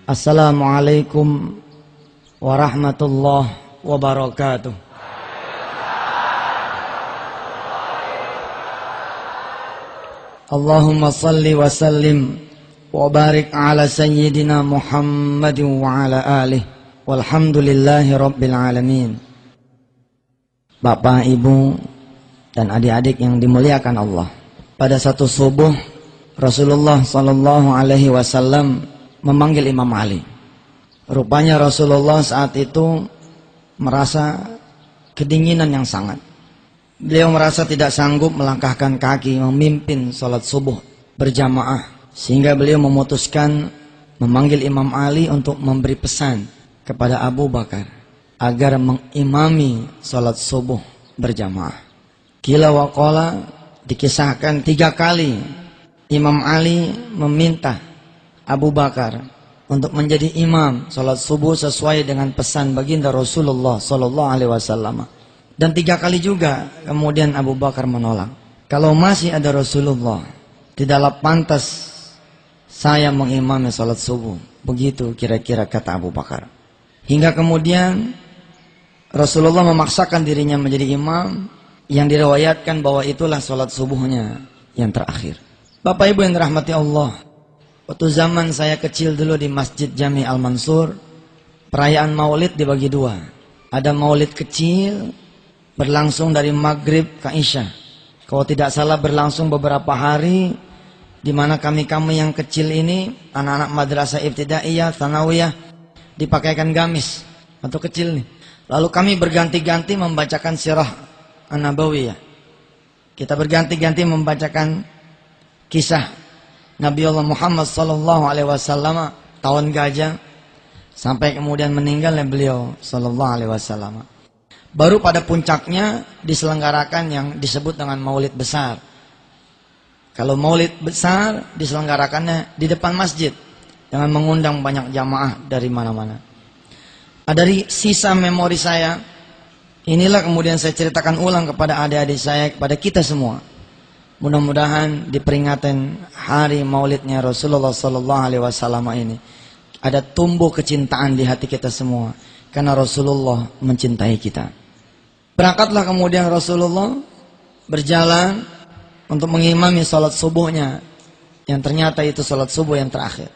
Assalamualaikum warahmatullahi wabarakatuh. Allahumma salli wa sallim wa barik ala sayyidina Muhammadin wa ala alihi walhamdulillahi rabbil alamin. Bapak, Ibu, dan adik-adik yang dimuliakan Allah, pada satu subuh Rasulullah sallallahu alaihi wasallam memanggil Imam Ali. Rupanya Rasulullah saat itu merasa kedinginan yang sangat. Beliau merasa tidak sanggup melangkahkan kaki memimpin sholat subuh berjamaah, sehingga beliau memutuskan memanggil Imam Ali untuk memberi pesan kepada Abu Bakar agar mengimami sholat subuh berjamaah. Qila wa qala, dikisahkan 3 kali Imam Ali meminta Abu Bakar untuk menjadi imam sholat subuh sesuai dengan pesan baginda Rasulullah sallallahu alaihi wasallam. Dan 3 kali juga kemudian Abu Bakar menolak. Kalau masih ada Rasulullah, tidaklah pantas saya mengimami sholat subuh. Begitu kira-kira kata Abu Bakar. Hingga kemudian Rasulullah memaksakan dirinya menjadi imam, yang diriwayatkan bahwa itulah sholat subuhnya yang terakhir. Bapak Ibu yang dirahmati Allah, waktu zaman saya kecil dulu di Masjid Jami Al-Mansur, perayaan maulid dibagi 2. Ada maulid kecil berlangsung dari maghrib ke isya. Kalau tidak salah berlangsung beberapa hari, di mana kami yang kecil ini, anak-anak madrasah ibtidaiyah, tsanawiyah, dipakaikan gamis untuk kecil nih. Lalu kami berganti-ganti membacakan sirah an-nabawiyah. Kita berganti-ganti membacakan kisah Nabi Allah Muhammad sallallahu alaihi wasallam, tahun gajah sampai kemudian meninggalnya beliau sallallahu alaihi wasallam. Baru pada puncaknya diselenggarakan yang disebut dengan maulid besar. Kalau maulid besar diselenggarakannya di depan masjid dengan mengundang banyak jamaah dari mana-mana. Dari sisa memori saya, inilah kemudian saya ceritakan ulang kepada adik-adik saya, kepada kita semua. Mudah-mudahan di peringatan hari maulidnya Rasulullah sallallahu alaihi wasallam ini ada tumbuh kecintaan di hati kita semua, karena Rasulullah mencintai kita. Berangkatlah kemudian Rasulullah berjalan untuk mengimami sholat subuhnya, yang ternyata itu sholat subuh yang terakhir.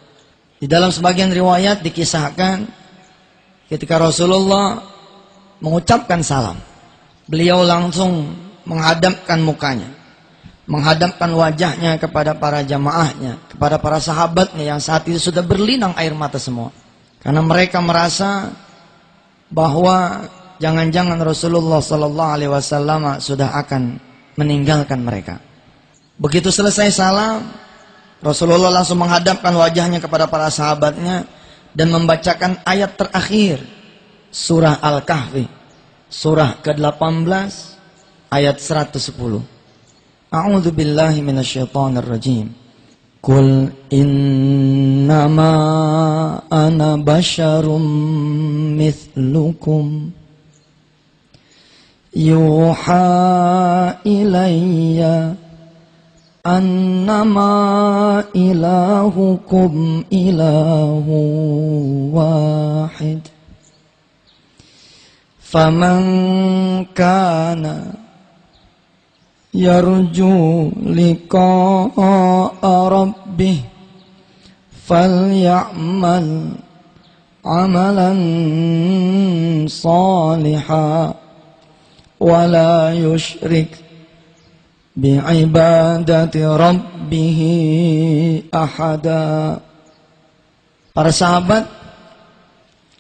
Di dalam sebagian riwayat dikisahkan ketika Rasulullah mengucapkan salam, beliau langsung menghadapkan mukanya, menghadapkan wajahnya kepada para jamaahnya, kepada para sahabatnya yang saat itu sudah berlinang air mata semua. Karena mereka merasa bahwa jangan-jangan Rasulullah sallallahu alaihi wasallam sudah akan meninggalkan mereka. Begitu selesai salam, Rasulullah langsung menghadapkan wajahnya kepada para sahabatnya dan membacakan ayat terakhir surah Al-Kahfi, surah ke-18 ayat 110. A'udzu billahi minasyaitonir rajim. Qul innama ana basyarum mithlukum yuha ilayya annama ilahukum ilahu wahid faman kana yarju liqa'a rabbih falyamal amalan salihan wala yusyrik bi'ibadati rabbih ahada. Para sahabat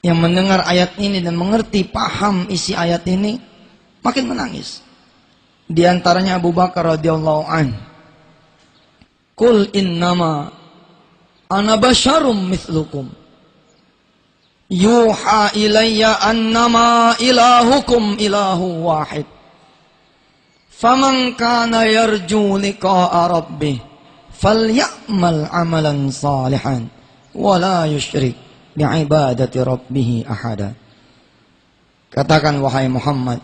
yang mendengar ayat ini dan mengerti paham isi ayat ini makin menangis. Di antaranya Abu Bakar radhiyallahu an. Qul innama ana basyarum mithlukum yuha ilayya annama ilahukum ilahu wahid faman kana yarju liqa'a rabbih falyamal amalan salihan wala yusyrik bi'ibadati rabbih ahada. Katakan wahai Muhammad,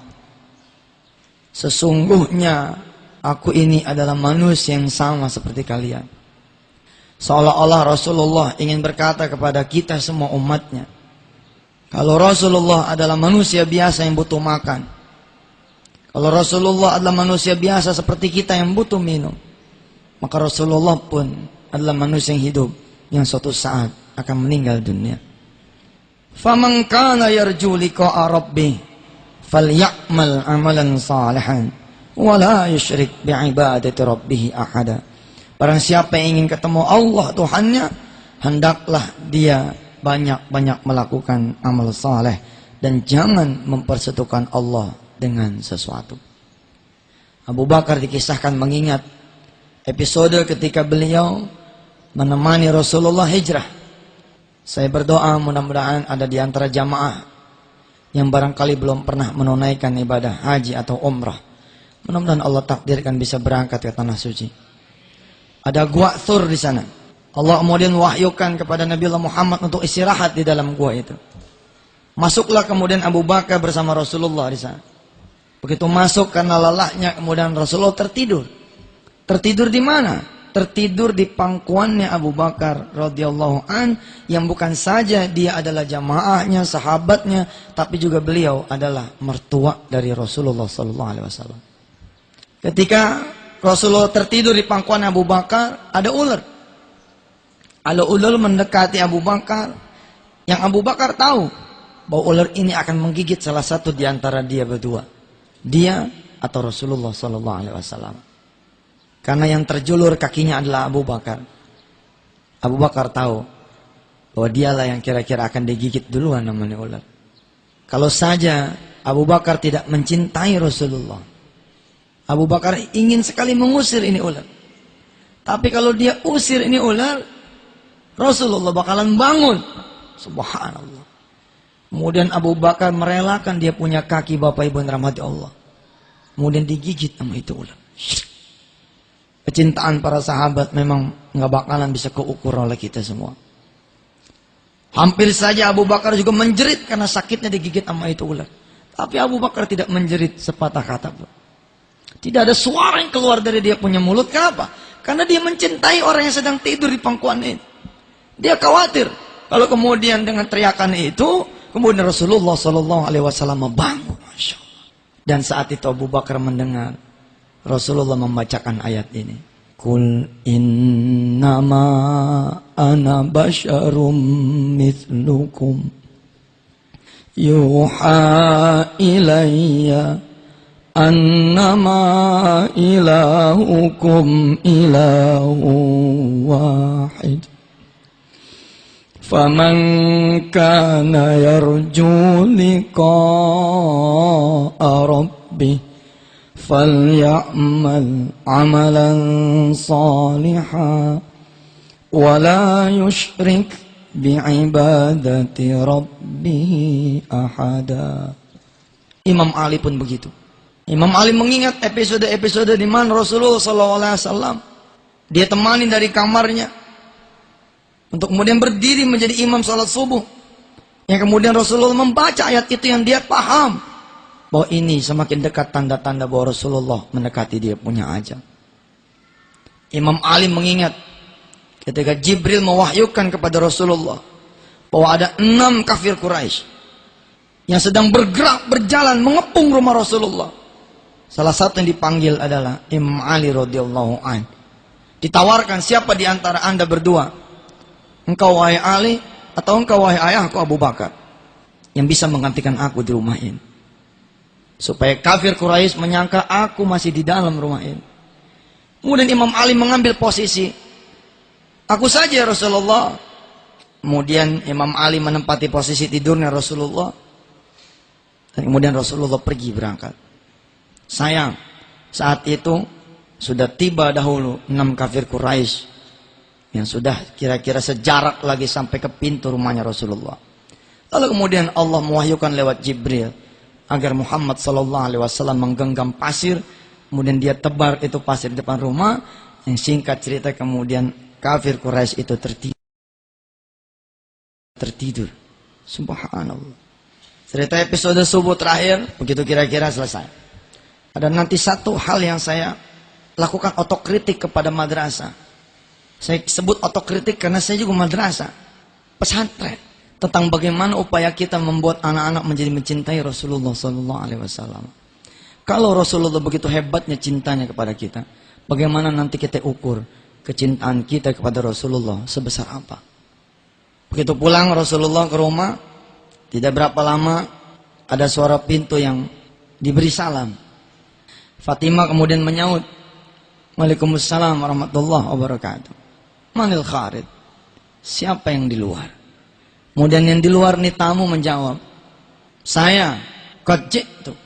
sesungguhnya aku ini adalah manusia yang sama seperti kalian. Seolah-olah Rasulullah ingin berkata kepada kita semua umatnya, kalau Rasulullah adalah manusia biasa yang butuh makan, kalau Rasulullah adalah manusia biasa seperti kita yang butuh minum, maka Rasulullah pun adalah manusia yang hidup, yang suatu saat akan meninggal dunia. Faman kana yarju liqa'a rabbih falya'mal 'amalan salihan wa la yusyrik bi'ibadati rabbih ahada. Barang siapa yang ingin ketemu Allah Tuhannya, hendaklah dia banyak-banyak melakukan amal saleh dan jangan mempersekutukan Allah dengan sesuatu. Abu Bakar dikisahkan mengingat episode ketika beliau menemani Rasulullah hijrah. Saya berdoa mudah-mudahan ada di antara jamaah yang barangkali belum pernah menunaikan ibadah haji atau umrah. Mudah-mudahan Allah takdirkan bisa berangkat ke tanah suci. Ada gua Thur di sana. Allah kemudian wahyukan kepada Nabi Allah Muhammad untuk istirahat di dalam gua itu. Masuklah kemudian Abu Bakar bersama Rasulullah di sana. Begitu masuk karena lelahnya, kemudian Rasulullah tertidur. Tertidur di mana? Tertidur di pangkuannya Abu Bakar radhiyallahu an, yang bukan saja dia adalah jamaahnya, sahabatnya, tapi juga beliau adalah mertua dari Rasulullah sallallahu alaihi wasallam. Ketika Rasulullah tertidur di pangkuan Abu Bakar, ada ular. Ada ular mendekati Abu Bakar, yang Abu Bakar tahu bahwa ular ini akan menggigit salah satu di antara dia berdua, dia atau Rasulullah sallallahu alaihi wasallam. Karena yang terjulur kakinya adalah Abu Bakar. Abu Bakar tahu bahwa dialah yang kira-kira akan digigit duluan namanya ular. Kalau saja Abu Bakar tidak mencintai Rasulullah, Abu Bakar ingin sekali mengusir ini ular. Tapi kalau dia usir ini ular, Rasulullah bakalan bangun. Subhanallah. Kemudian Abu Bakar merelakan dia punya kaki, Bapak Ibu yang dirahmati Allah. Kemudian digigit sama itu ular. Kecintaan para sahabat memang nggak bakalan bisa keukur oleh kita semua. Hampir saja Abu Bakar juga menjerit karena sakitnya digigit sama itu ular. Tapi Abu Bakar tidak menjerit sepatah kata pun. Tidak ada suara yang keluar dari dia punya mulut. Kenapa? Karena dia mencintai orang yang sedang tidur di pangkuan ini. Dia khawatir kalau kemudian dengan teriakan itu, kemudian Rasulullah sallallahu alaihi wasallam membangun. Masya Allah. Dan saat itu Abu Bakar mendengar Rasulullah membacakan ayat ini. Kul innama ana basyarum mithlukum yuha ilayya annama ilahukum ilahu wahid. Faman kana yarju liqa'a rabbih falya'mal 'amalan salihan wa la yusyrik bi'ibadati rabbih ahada. Imam Ali pun begitu. Imam Ali mengingat episode-episode di mana Rasulullah SAW dia temani dari kamarnya untuk kemudian berdiri menjadi imam salat subuh. Yang kemudian Rasulullah membaca ayat itu yang dia paham bahwa ini semakin dekat tanda-tanda bahwa Rasulullah mendekati dia punya ajal. Imam Ali mengingat ketika Jibril mewahyukan kepada Rasulullah bahwa ada 6 kafir Quraisy yang sedang bergerak berjalan mengepung rumah Rasulullah. Salah satu yang dipanggil adalah Imam Ali radhiyallahu an. Ditawarkan, siapa di antara anda berdua, engkau wahai Ali atau engkau wahai ayahku Abu Bakar, yang bisa menggantikan aku di rumah ini? Supaya kafir Quraisy menyangka aku masih di dalam rumah ini. Kemudian Imam Ali mengambil posisi, aku saja Rasulullah. Kemudian Imam Ali menempati posisi tidurnya Rasulullah. Dan kemudian Rasulullah pergi berangkat. Sayang, saat itu sudah tiba dahulu 6 kafir Quraisy yang sudah kira-kira sejarak lagi sampai ke pintu rumahnya Rasulullah. Lalu kemudian Allah mewahyukan lewat Jibril agar Muhammad sallallahu alaihi wasallam menggenggam pasir, kemudian dia tebar itu pasir di depan rumah. Yang singkat cerita kemudian kafir Quraisy itu tertidur. Subhanallah. Cerita episode subuh terakhir begitu kira-kira selesai. Ada nanti satu hal yang saya lakukan otokritik kepada madrasah. Saya sebut otokritik karena saya juga madrasah, pesantren, tentang bagaimana upaya kita membuat anak-anak menjadi mencintai Rasulullah SAW. Kalau Rasulullah begitu hebatnya cintanya kepada kita, bagaimana nanti kita ukur kecintaan kita kepada Rasulullah sebesar apa? Begitu pulang Rasulullah ke rumah, tidak berapa lama ada suara pintu yang diberi salam. Fatimah kemudian menyaut, Waalaikumsalam warahmatullahi wabarakatuh. Manil kharid? Siapa yang di luar? Kemudian yang di luar nih tamu menjawab, saya, qad ji'tu.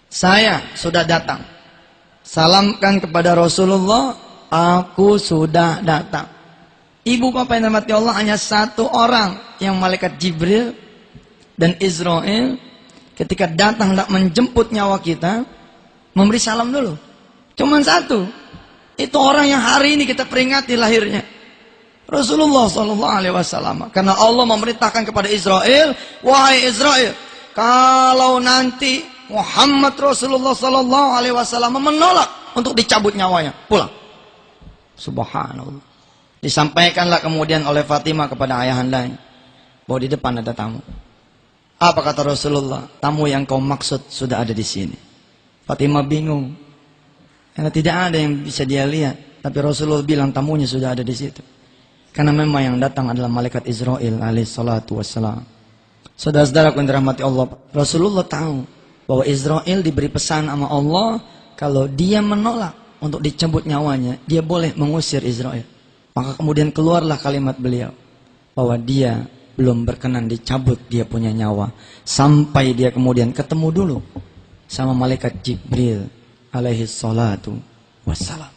Saya sudah datang. Salamkan kepada Rasulullah, aku sudah datang. Ibu bapak yang dirahmati Allah, hanya satu orang yang malaikat Jibril dan Israel ketika datang hendak menjemput nyawa kita, memberi salam dulu. Cuman satu. Itu orang yang hari ini kita peringati lahirnya, Rasulullah SAW. Karena Allah memerintahkan kepada Israel, wahai Israel, kalau nanti Muhammad Rasulullah SAW menolak untuk dicabut nyawanya, pulang. Subhanallah. Disampaikanlah kemudian oleh Fatimah kepada ayahandanya bahwa di depan ada tamu. Apa kata Rasulullah? Tamu yang kau maksud sudah ada di sini. Fatimah bingung karena tidak ada yang bisa dia lihat, tapi Rasulullah bilang tamunya sudah ada di situ. Karena memang yang datang adalah malaikat Israel alaihissalatu wassalam. Saudara-saudara yang dirahmati Allah, Rasulullah tahu bahwa Israel diberi pesan sama Allah, kalau dia menolak untuk dicabut nyawanya, dia boleh mengusir Israel. Maka kemudian keluarlah kalimat beliau bahwa dia belum berkenan dicabut dia punya nyawa sampai dia kemudian ketemu dulu sama malaikat Jibril alaihissalatu wassalam.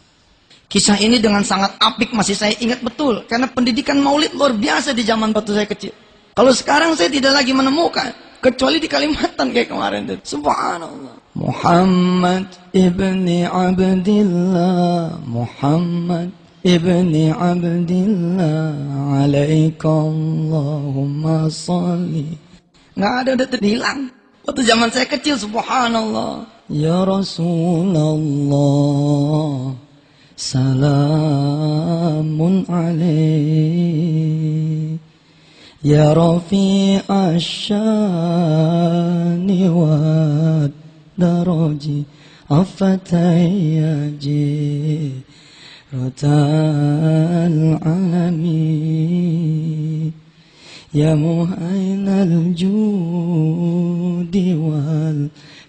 Kisah ini dengan sangat apik masih saya ingat betul, karena pendidikan maulid luar biasa di zaman waktu saya kecil. Kalau sekarang saya tidak lagi menemukan, kecuali di Kalimantan kayak kemarin itu. Subhanallah. Muhammad ibni Abdillah, Muhammad ibni Abdillah, alaikallahumma salli. Nggak ada, udah terhilang. Waktu zaman saya kecil, subhanallah. Ya Rasulullah, salamun alaih. Ya Rafi'a syani wa daraji, afatayyaji Ratal alami, ya muhainal judi wal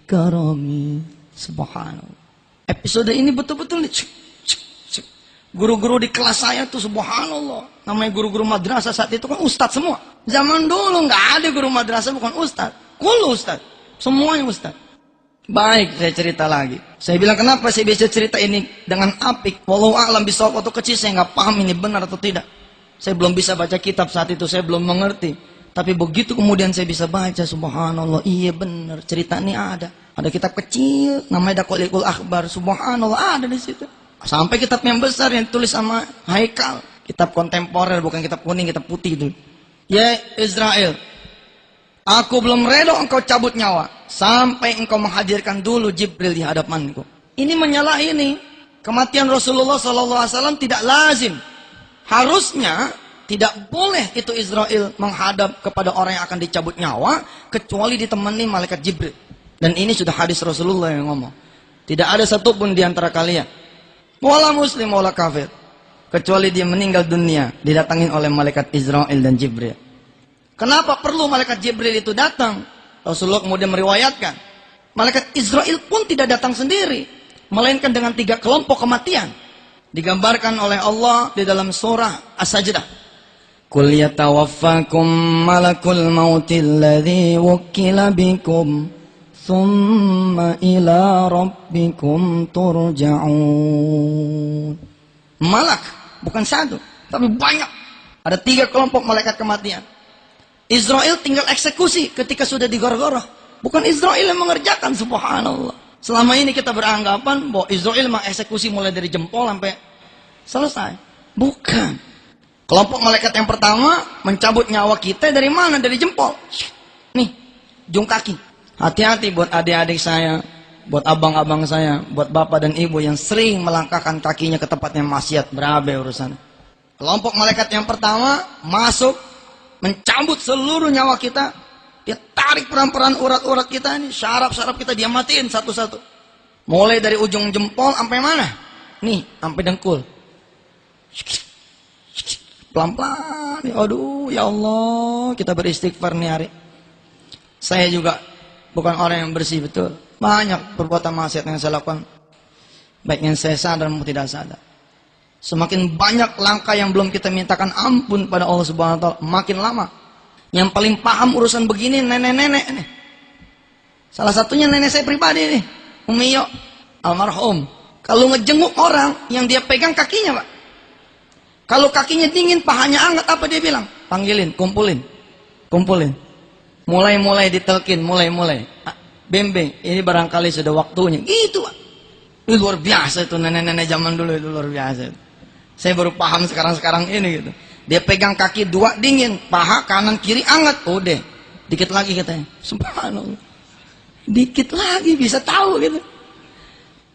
karami. Subhanallah. Episode ini betul-betul guru-guru di kelas saya tuh subhanallah, namanya guru-guru madrasah saat itu kan ustadz semua. Zaman dulu nggak ada guru madrasah bukan ustadz, kulo ustadz, semuanya ustadz. Baik, saya cerita lagi. Saya bilang kenapa saya bisa cerita ini dengan apik. Wallahu a'lam bishawab. Waktu kecil saya nggak paham ini benar atau tidak. Saya belum bisa baca kitab saat itu, saya belum mengerti. Tapi begitu kemudian saya bisa baca, subhanallah, iya benar, cerita ini ada. Ada kitab kecil, namanya Daqaiqul Akhbar, subhanallah ada di situ. Sampai kitab yang besar yang ditulis sama Haikal, kitab kontemporer, bukan kitab kuning, kitab putih itu. Ya Israel, aku belum rela engkau cabut nyawa sampai engkau menghadirkan dulu Jibril di hadapanku. Ini menyalahi ini. Kematian Rasulullah SAW tidak lazim. Harusnya tidak boleh itu Israel menghadap kepada orang yang akan dicabut nyawa kecuali ditemani malaikat Jibril. Dan ini sudah hadis Rasulullah yang ngomong. Tidak ada satupun di antara kalian, wala muslim wala kafir, kecuali dia meninggal dunia didatangin oleh malaikat Israel dan Jibril. Kenapa perlu malaikat Jibril itu datang? Rasulullah kemudian meriwayatkan, malaikat Israel pun tidak datang sendiri, melainkan dengan 3 kelompok kematian. Digambarkan oleh Allah di dalam surah As-Sajdah. Qul yatawaffakum malakul mautil ladzi wukkila bikum thumma ila rabbikum turja'un. Malak bukan satu, tapi banyak. Ada 3 kelompok malaikat kematian. Israel tinggal eksekusi ketika sudah digor-goroh. Bukan Israel yang mengerjakan, subhanallah. Selama ini kita beranggapan bahwa Israel mengeksekusi mulai dari jempol sampai selesai. Bukan. Kelompok malaikat yang pertama mencabut nyawa kita dari mana? Dari jempol. Nih, ujung kaki. Hati-hati buat adik-adik saya, buat abang-abang saya, buat bapak dan ibu yang sering melangkahkan kakinya ke tempat yang maksiat, berabe urusan. Kelompok malaikat yang pertama masuk, mencabut seluruh nyawa kita. Dia tarik peran-peran urat-urat kita ini, syaraf-syaraf kita dia matiin satu-satu. Mulai dari ujung jempol sampai mana? Nih, sampai dengkul. Pelan-pelan. Aduh, ya Allah, kita beristighfar nih hari. Saya juga bukan orang yang bersih, betul. Banyak perbuatan maksiat yang saya lakukan. Baik yang saya sadar maupun tidak sadar. Semakin banyak langkah yang belum kita mintakan ampun pada Allah Subhanahu wa taala, makin lama. Yang paling paham urusan begini nenek-nenek nih. Salah satunya nenek saya pribadi nih, Umiyo almarhum. Kalau ngejenguk orang yang dia pegang kakinya, Pak. Kalau kakinya dingin, pahanya hangat, apa dia bilang? Panggilin, kumpulin. Kumpulin. Mulai-mulai ditelkin, mulai-mulai. Bembeng, ini barangkali sudah waktunya. Gitu, Pak. Ini luar biasa itu nenek-nenek zaman dulu, itu luar biasa itu. Saya baru paham sekarang-sekarang ini gitu. Dia pegang kaki dua dingin, paha kanan kiri hangat. Udah, dikit lagi katanya. Subhanallah. Dikit lagi bisa tahu gitu.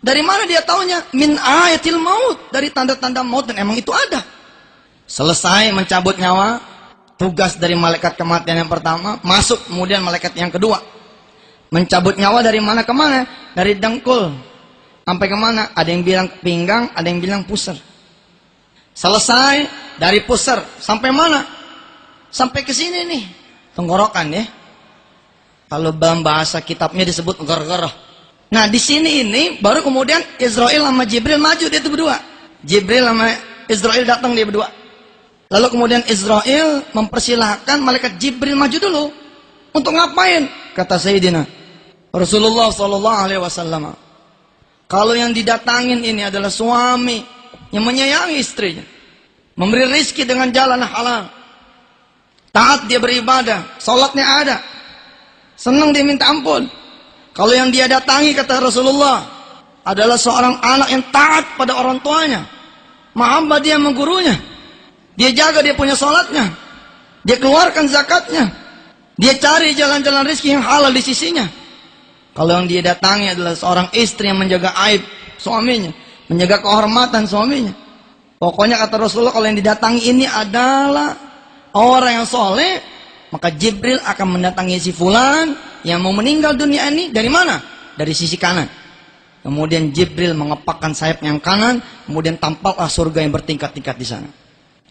Dari mana dia taunya? Min ayatil maut, dari tanda-tanda maut, dan emang itu ada. Selesai mencabut nyawa, tugas dari malaikat kematian yang pertama, masuk kemudian malaikat yang kedua. Mencabut nyawa dari mana ke mana? Dari dengkul sampai kemana? Ada yang bilang pinggang, ada yang bilang pusar. Selesai dari pusar sampai mana? Sampai ke sini nih, tenggorokan ya. Kalau dalam bahasa kitabnya disebut gar-garah. Nah di sini ini baru kemudian Israel sama Jibril maju, dia itu berdua. Jibril sama Israel datang dia berdua. Lalu kemudian Israel mempersilahkan malaikat Jibril maju dulu. Untuk ngapain? Kata Sayyidina Rasulullah SAW. Kalau yang didatangin ini adalah suami yang menyayangi istrinya, memberi rizki dengan jalan halal, taat dia beribadah, sholatnya ada, senang dia minta ampun. Kalau yang dia datangi, kata Rasulullah, adalah seorang anak yang taat pada orang tuanya, mahabbah dia sama gurunya, dia jaga dia punya sholatnya, dia keluarkan zakatnya, dia cari jalan-jalan rizki yang halal di sisinya. Kalau yang dia datangi adalah seorang istri yang menjaga aib suaminya, menjaga kehormatan suaminya. Pokoknya kata Rasulullah, kalau yang didatangi ini adalah orang yang soleh, maka Jibril akan mendatangi si fulan yang mau meninggal dunia ini. Dari mana? Dari sisi kanan. Kemudian Jibril mengepakkan sayap yang kanan, kemudian tampaklah surga yang bertingkat-tingkat di sana.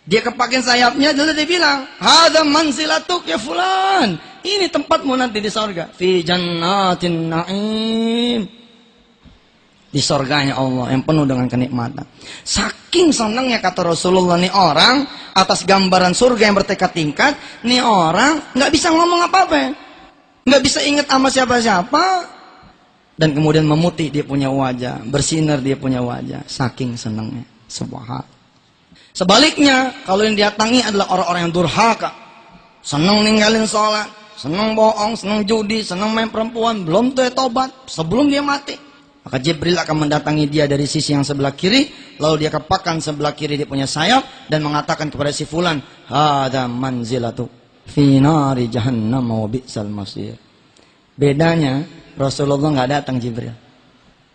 Dia kepakin sayapnya, lalu dia bilang, "Hadza manzilatuk ya fulan." Ini tempatmu nanti di surga. Fi jannatin na'im. Di surganya Allah yang penuh dengan kenikmatan. Saking senangnya kata Rasulullah nih orang atas gambaran surga yang bertingkat-tingkat, nih orang nggak bisa ngomong apa-apa, nggak bisa ingat sama siapa-siapa, dan kemudian memutih dia punya wajah, bersinar dia punya wajah, saking senangnya. Subhanallah. Sebaliknya, kalau yang didatangi adalah orang-orang yang durhaka, senang ninggalin sholat, senang bohong, senang judi, senang main perempuan, belum tuh tobat sebelum dia mati. Maka Jibril akan mendatangi dia dari sisi yang sebelah kiri, lalu dia kepakkan sebelah kiri dia punya sayap dan mengatakan kepada si fulan, "Hadza manzilatu fi nari jahannam wa bi'sal masir." Bedanya Rasulullah nggak datang Jibril.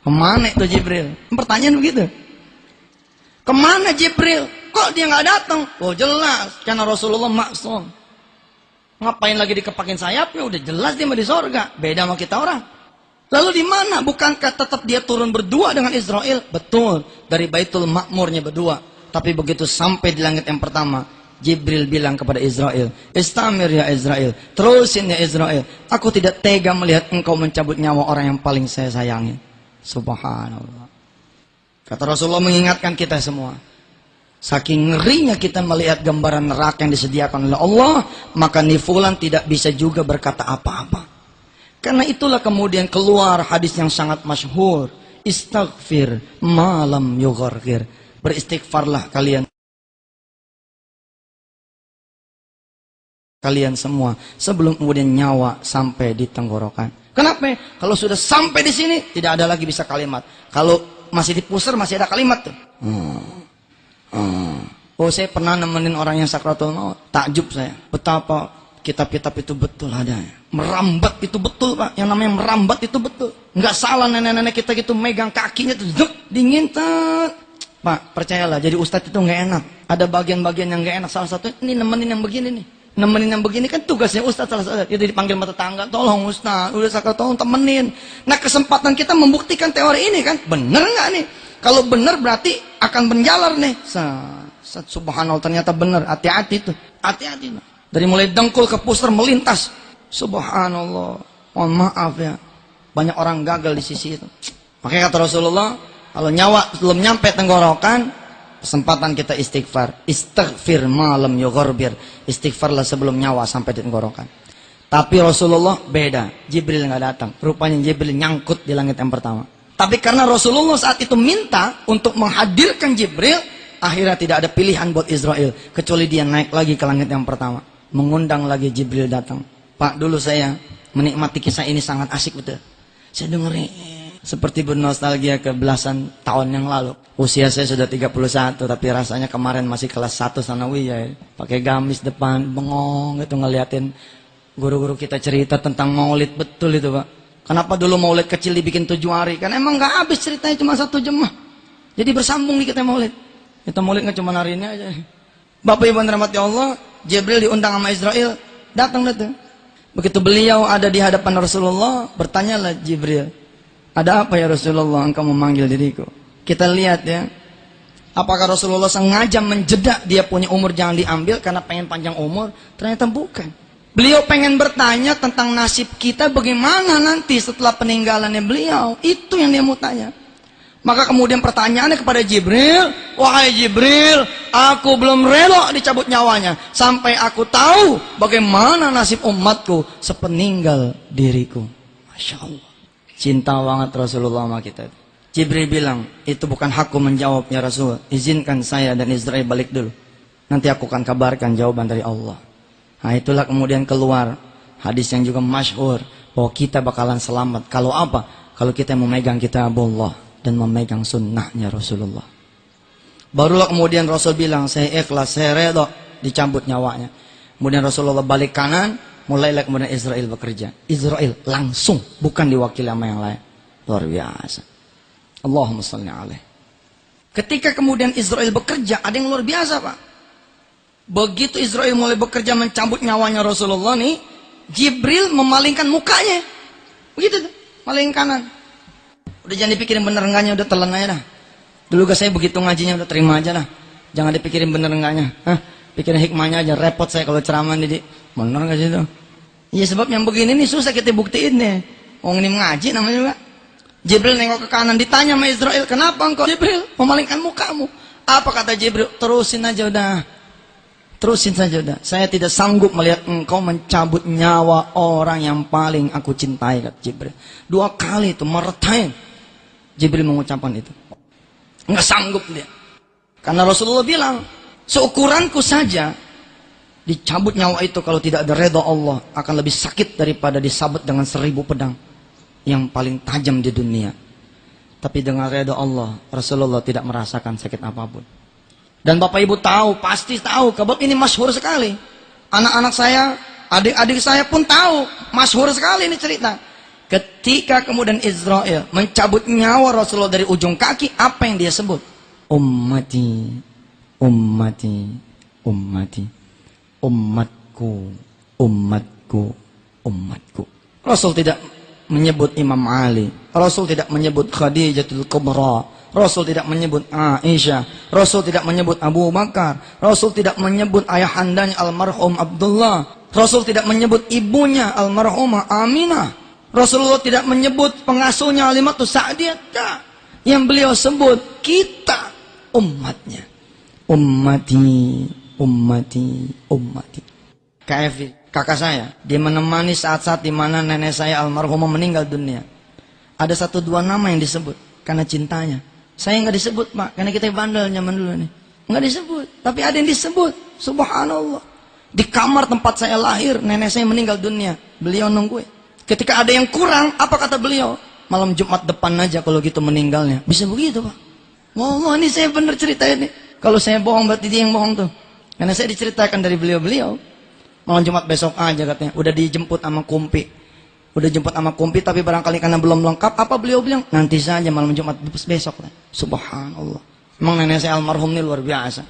Kemana itu Jibril? Pertanyaan begitu. Kemana Jibril? Kok dia nggak datang? Oh jelas, karena Rasulullah maksum. Ngapain lagi dikepakin sayapnya? Udah jelas dia mau di sorga. Beda sama kita orang. Lalu di mana? Bukankah tetap dia turun berdua dengan Israel? Betul, dari Baitul Ma'murnya berdua. Tapi begitu sampai di langit yang pertama, Jibril bilang kepada Israel, "Istamir ya Israel, terusin ya Israel. Aku tidak tega melihat engkau mencabut nyawa orang yang paling saya sayangi." Subhanallah. Kata Rasulullah mengingatkan kita semua. Saking ngerinya kita melihat gambaran neraka yang disediakan oleh Allah, maka nifulan tidak bisa juga berkata apa-apa. Karena itulah kemudian keluar hadis yang sangat masyhur, istaghfir malam yughargir. Beristighfarlah kalian semua sebelum kemudian nyawa sampai di tenggorokan. Kenapa? Kalau sudah sampai di sini tidak ada lagi bisa kalimat. Kalau masih di pusar masih ada kalimat tuh. Oh, saya pernah nemenin orang yang sakratul maut. Takjub saya. Betapa kitab-kitab itu betul adanya. Merambat itu betul, Pak. Yang namanya merambat itu betul. Nggak salah nenek-nenek kita gitu megang kakinya tuh, dingin tuh. Pak, percayalah, jadi ustadz itu nggak enak. Ada bagian-bagian yang nggak enak. Salah satu ini nemenin yang begini nih. Nemenin yang begini kan tugasnya ustadz salah satu. Jadi dipanggil mata tetangga, tolong ustadz, udah sakit tolong temenin. Nah kesempatan kita membuktikan teori ini kan, bener nggak nih? Kalau bener berarti akan berjalan nih. Subhanallah, ternyata bener. Hati-hati tuh, hati-hati. Dari mulai dengkul ke pusar melintas. Subhanallah. Mohon maaf ya, banyak orang gagal di sisi itu. Makanya kata Rasulullah, kalau nyawa belum nyampe tenggorokan, kesempatan kita istighfar. Istighfir malam yugharbir. Istighfarlah sebelum nyawa sampai di tenggorokan. Tapi Rasulullah beda. Jibril nggak datang. Rupanya Jibril nyangkut di langit yang pertama. Tapi karena Rasulullah saat itu minta untuk menghadirkan Jibril, akhirnya tidak ada pilihan buat Israel kecuali dia naik lagi ke langit yang pertama, mengundang lagi Jibril datang. Pak, dulu saya menikmati kisah ini sangat asik betul. Saya dengerin seperti bernostalgia ke belasan tahun yang lalu. Usia saya sudah 31, tapi rasanya kemarin masih kelas 1 sanawiyah ya. Pakai gamis depan, bengong gitu ngeliatin guru-guru kita cerita tentang maulid. Betul itu Pak. Kenapa dulu maulid kecil dibikin 7 hari? Kan emang gak habis ceritanya, cuma 1 jemaah. Jadi bersambung nih kita maulid. Kita maulid gak cuma hari ini aja. Bapak Ibu rahmati Allah, Jibril diundang sama Israel, datang. Begitu beliau ada di hadapan Rasulullah, bertanyalah Jibril, ada apa ya Rasulullah engkau memanggil diriku? Kita lihat ya, apakah Rasulullah sengaja menjeda dia punya umur jangan diambil karena pengen panjang umur? Ternyata bukan. Beliau pengen bertanya tentang nasib kita bagaimana nanti setelah peninggalannya beliau. Itu yang dia mau tanya. Maka kemudian pertanyaannya kepada Jibril, wahai Jibril, aku belum rela dicabut nyawanya sampai aku tahu bagaimana nasib umatku sepeninggal diriku. Masya Allah, cinta banget Rasulullah sama kita. Jibril bilang, itu bukan hakku menjawab ya Rasul, izinkan saya dan Israel balik dulu, nanti aku akan kabarkan jawaban dari Allah. Nah itulah kemudian keluar hadis yang juga masyhur bahwa kita bakalan selamat. Kalau apa? Kalau kita memegang kitabullah dan memegang sunnahnya Rasulullah. Barulah kemudian Rasul bilang, saya ikhlas, saya redha dicabut nyawanya. Kemudian Rasulullah balik kanan, mulailah kemudian Israel bekerja. Israel langsung, bukan diwakili sama yang lain. Luar biasa. Allahumma shalli alaih. Ketika kemudian Israel bekerja, ada yang luar biasa Pak. Begitu Israel mulai bekerja mencabut nyawanya Rasulullah nih, Jibril memalingkan mukanya. Begitu tuh, maling kanan. Udah jangan dipikirin bener enggaknya, udah telan aja dah. Dulu saya begitu ngajinya udah terima aja lah. Jangan dipikirin bener enggaknya. Pikirin hikmahnya aja. Repot saya kalau ceramah nih. Bener enggak sih itu? Iya sebab yang begini nih susah kita buktiin nih. Orang ini mengaji namanya juga. Jibril nengok ke kanan, ditanya sama Israel, kenapa engkau Jibril memalingkan mukamu? Apa kata Jibril? Terusin aja udah. Terusin saja udah. Saya tidak sanggup melihat engkau mencabut nyawa orang yang paling aku cintai, kata Jibril. 2 kali itu meretain. Jibril mengucapkan itu. Nggak sanggup dia. Karena Rasulullah bilang, seukuranku saja dicabut nyawa itu kalau tidak ada redha Allah akan lebih sakit daripada disabet dengan 1000 pedang yang paling tajam di dunia. Tapi dengan redha Allah, Rasulullah tidak merasakan sakit apapun. Dan Bapak Ibu tahu, pasti tahu, sebab ini masyhur sekali. Anak-anak saya, adik-adik saya pun tahu, masyhur sekali ini cerita. Ketika kemudian Israel mencabut nyawa Rasulullah dari ujung kaki, apa yang dia sebut? Ummati, ummati, ummati, umatku, umatku, umatku. Rasul tidak menyebut Imam Ali, Rasul tidak menyebut Khadijatul Kubra, Rasul tidak menyebut Aisyah, Rasul tidak menyebut Abu Bakar, Rasul tidak menyebut ayahandanya almarhum Abdullah, Rasul tidak menyebut ibunya almarhumah Aminah, Rasulullah tidak menyebut pengasuhnya Halimatus Sa'diyah. Yang beliau sebut kita umatnya. Ummati, ummati, ummati. KF, kakak saya, dia menemani saat-saat di mana nenek saya almarhumah meninggal dunia. Ada 1-2 nama yang disebut karena cintanya. Saya nggak disebut Pak, karena kita bandel nyaman dulu nih. Nggak disebut, tapi ada yang disebut. Subhanallah. Di kamar tempat saya lahir, nenek saya meninggal dunia. Beliau nungguin. Ketika ada yang kurang, apa kata beliau? Malam Jumat depan aja kalau gitu meninggalnya. Bisa begitu Pak. Wallah ini saya bener cerita ini. Kalau saya bohong berarti dia yang bohong tuh. Karena saya diceritakan dari beliau-beliau. Malam Jumat besok aja katanya. Udah dijemput sama kumpi. Udah jemput sama kumpi tapi barangkali karena belum lengkap. Apa beliau bilang? Nanti saja malam Jumat besok. Subhanallah. Emang nenek saya almarhum ini luar biasa.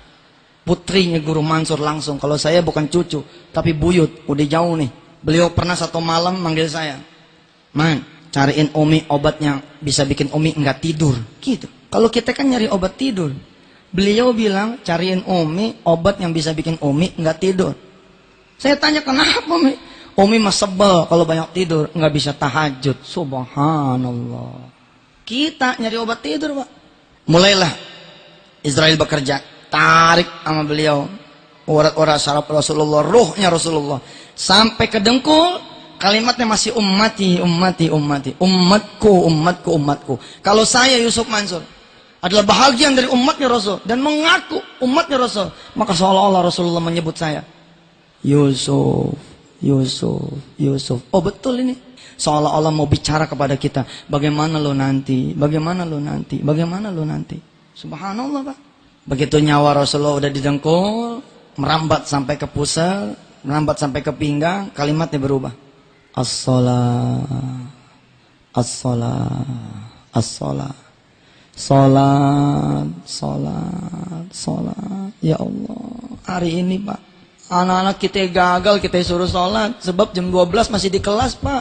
Putrinya Guru Mansur langsung. Kalau saya bukan cucu, tapi buyut. Udah jauh nih. Beliau pernah satu malam manggil saya. Man, cariin Umi obat yang bisa bikin Umi enggak tidur. Gitu. Kalau kita kan nyari obat tidur. Beliau bilang, cariin Umi obat yang bisa bikin Umi enggak tidur. Saya tanya, kenapa Umi? Umi mah sebel kalau banyak tidur. Enggak bisa tahajud. Subhanallah. Kita nyari obat tidur, Pak. Mulailah Israel bekerja. Tarik sama beliau urat-urat saraf Rasulullah, ruhnya Rasulullah sampai ke dengkul. Kalimatnya masih ummati, ummati, ummati, umatku, umatku, umatku. Kalau saya Yusuf Mansur adalah bahagian dari umatnya Rasul dan mengaku umatnya Rasul, maka seolah-olah Rasulullah menyebut saya Yusuf, Yusuf, Yusuf. Oh betul ini, seolah-olah mau bicara kepada kita, bagaimana lo nanti, bagaimana lo nanti, bagaimana lo nanti. Subhanallah, Pak. Begitu nyawa Rasulullah udah didengkul, merambat sampai ke pusar, merambat sampai ke pinggang, kalimatnya berubah. As-salat, as-salat, as-salat, salat, salat, salat. Ya Allah, hari ini Pak, anak-anak kita gagal, kita suruh salat, sebab jam 12 masih di kelas Pak.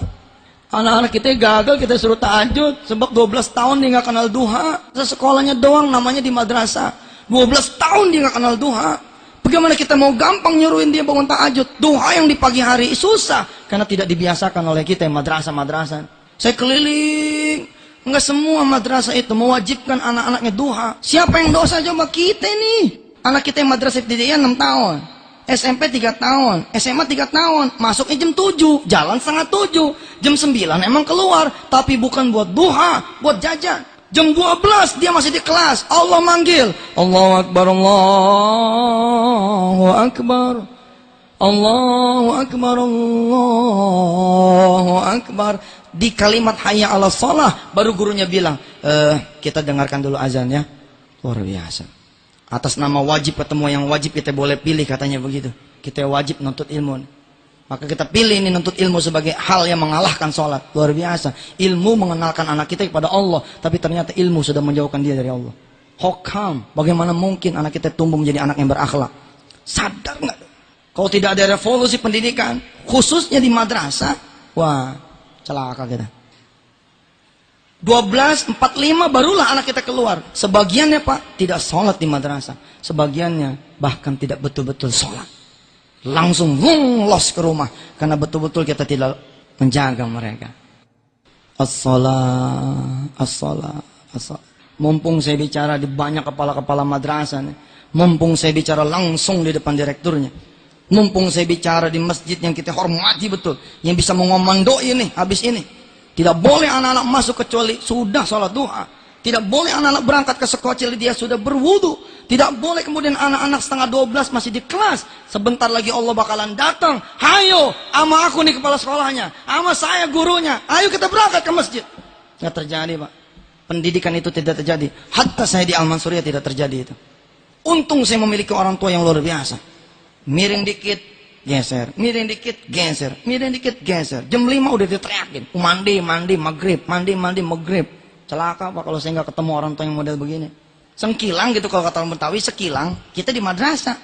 Anak-anak kita gagal, kita suruh tahajud, sebab 12 tahun dia nggak kenal duha. Sekolahnya doang, namanya di madrasah. 12 tahun dia nggak kenal duha. Bagaimana kita mau gampang nyuruhin dia bangun tahajud? Duha yang di pagi hari susah karena tidak dibiasakan oleh kita yang madrasah-madrasah. Saya keliling, nggak semua madrasah itu mewajibkan anak-anaknya duha. Siapa yang dosa coba? Kita nih. Anak kita yang madrasah ibtidaiyah 6 tahun, SMP 3 tahun, SMA 3 tahun, masuknya jam 7, jalan setengah 7, jam 9 emang keluar, tapi bukan buat duha, buat jajan. Jam 12 dia masih di kelas. Allah manggil. Allahu Akbar, Allahu Akbar. Allahu Akbar, Allahu Akbar. Di kalimat hayya 'alas shalah baru gurunya bilang, kita dengarkan dulu azan ya. Luar biasa. Atas nama wajib ketemu yang wajib kita boleh pilih katanya begitu. Kita wajib nuntut ilmu. Maka kita pilih ini nuntut ilmu sebagai hal yang mengalahkan sholat. Luar biasa. Ilmu mengenalkan anak kita kepada Allah. Tapi ternyata ilmu sudah menjauhkan dia dari Allah. Hokam. Bagaimana mungkin anak kita tumbuh menjadi anak yang berakhlak? Sadar nggak? Kalau tidak ada revolusi pendidikan, khususnya di madrasah, wah, celaka kita. 12.45 barulah anak kita keluar. Sebagiannya Pak, tidak sholat di madrasah. Sebagiannya bahkan tidak betul-betul sholat. Langsung los ke rumah karena betul-betul kita tidak menjaga mereka. As-salat, as-salat, as-salat. Mumpung saya bicara di banyak kepala-kepala madrasah nih. Mumpung saya bicara langsung di depan direkturnya. Mumpung saya bicara di masjid yang kita hormati betul, yang bisa mengomandoi ini habis ini. Tidak boleh anak-anak masuk kecuali sudah sholat duha. Tidak boleh anak-anak berangkat ke sekolah dia sudah berwudu. Tidak boleh kemudian anak-anak setengah 12 masih di kelas. Sebentar lagi Allah bakalan datang. Hayo, ama aku nih kepala sekolahnya. Ama saya gurunya. Ayo kita berangkat ke masjid. Nggak terjadi Pak. Pendidikan itu tidak terjadi. Hatta saya di Al-Mansuriyah tidak terjadi itu. Untung saya memiliki orang tua yang luar biasa. Miring dikit, geser. Miring dikit, geser. Miring dikit, geser. Jam 5 udah diteriakin. Mandi, mandi, maghrib. Mandi, mandi, maghrib. Celaka Pak kalau saya nggak ketemu orang tua yang model begini. Sengkilang gitu kalau kata orang Betawi, sekilang. Kita di madrasah.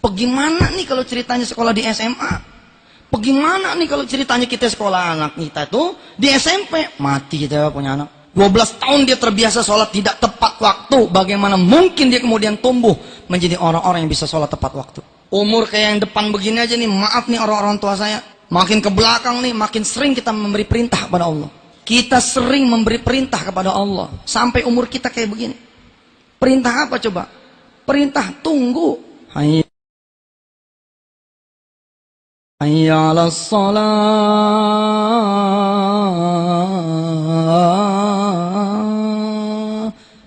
Bagaimana nih kalau ceritanya sekolah di SMA? Bagaimana nih kalau ceritanya kita sekolah anak kita tuh di SMP? Mati kita punya anak. 12 tahun dia terbiasa sholat tidak tepat waktu. Bagaimana mungkin dia kemudian tumbuh menjadi orang-orang yang bisa sholat tepat waktu? Umur kayak yang depan begini aja nih, maaf nih orang-orang tua saya. Makin ke belakang nih, makin sering kita memberi perintah kepada Allah. Kita sering memberi perintah kepada Allah sampai umur kita kayak begini. Perintah apa coba? Perintah tunggu. Hayya 'alas shalah.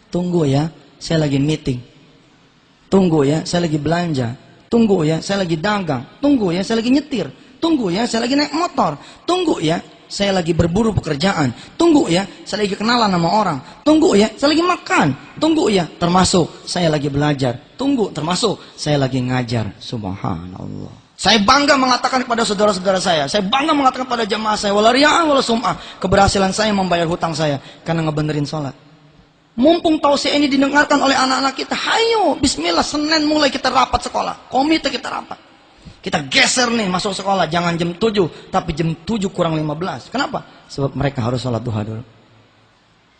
Tunggu ya, saya lagi meeting. Tunggu ya, saya lagi belanja. Tunggu ya, saya lagi dagang. Tunggu ya, saya lagi nyetir. Tunggu ya, saya lagi naik motor. Tunggu ya, saya lagi berburu pekerjaan. Tunggu ya, saya lagi kenalan sama orang. Tunggu ya, saya lagi makan. Tunggu ya, termasuk saya lagi belajar. Tunggu, termasuk saya lagi ngajar. Subhanallah. Saya bangga mengatakan kepada saudara-saudara saya bangga mengatakan kepada jamaah saya, wala riya'an wala sum'ah, keberhasilan saya membayar hutang saya karena ngebenerin sholat. Mumpung tausiah ini didengarkan oleh anak-anak kita, hayo, bismillah, Senin mulai kita rapat sekolah. Komite kita rapat. Kita geser nih masuk sekolah, jangan jam 7, tapi jam 7 kurang 15. Kenapa? Sebab mereka harus sholat duha dulu.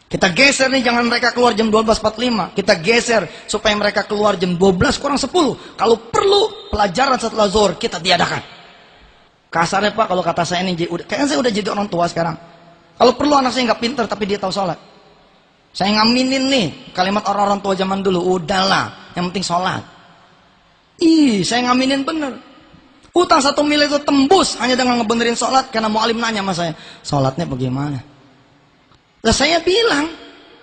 Kita geser nih, jangan mereka keluar jam 12.45. Kita geser supaya mereka keluar jam 12 kurang 10. Kalau perlu pelajaran setelah zuhur kita tiadakan. Kasarnya Pak, kalau kata saya ini, kayaknya saya udah jadi orang tua sekarang. Kalau perlu anak saya nggak pintar tapi dia tahu sholat. Saya ngaminin nih kalimat orang-orang tua zaman dulu. Udahlah, yang penting sholat. Saya ngaminin bener. Utang 1 miliar itu tembus hanya dengan ngebenerin sholat. Karena mu'alim nanya sama saya, sholatnya bagaimana? Lah saya bilang,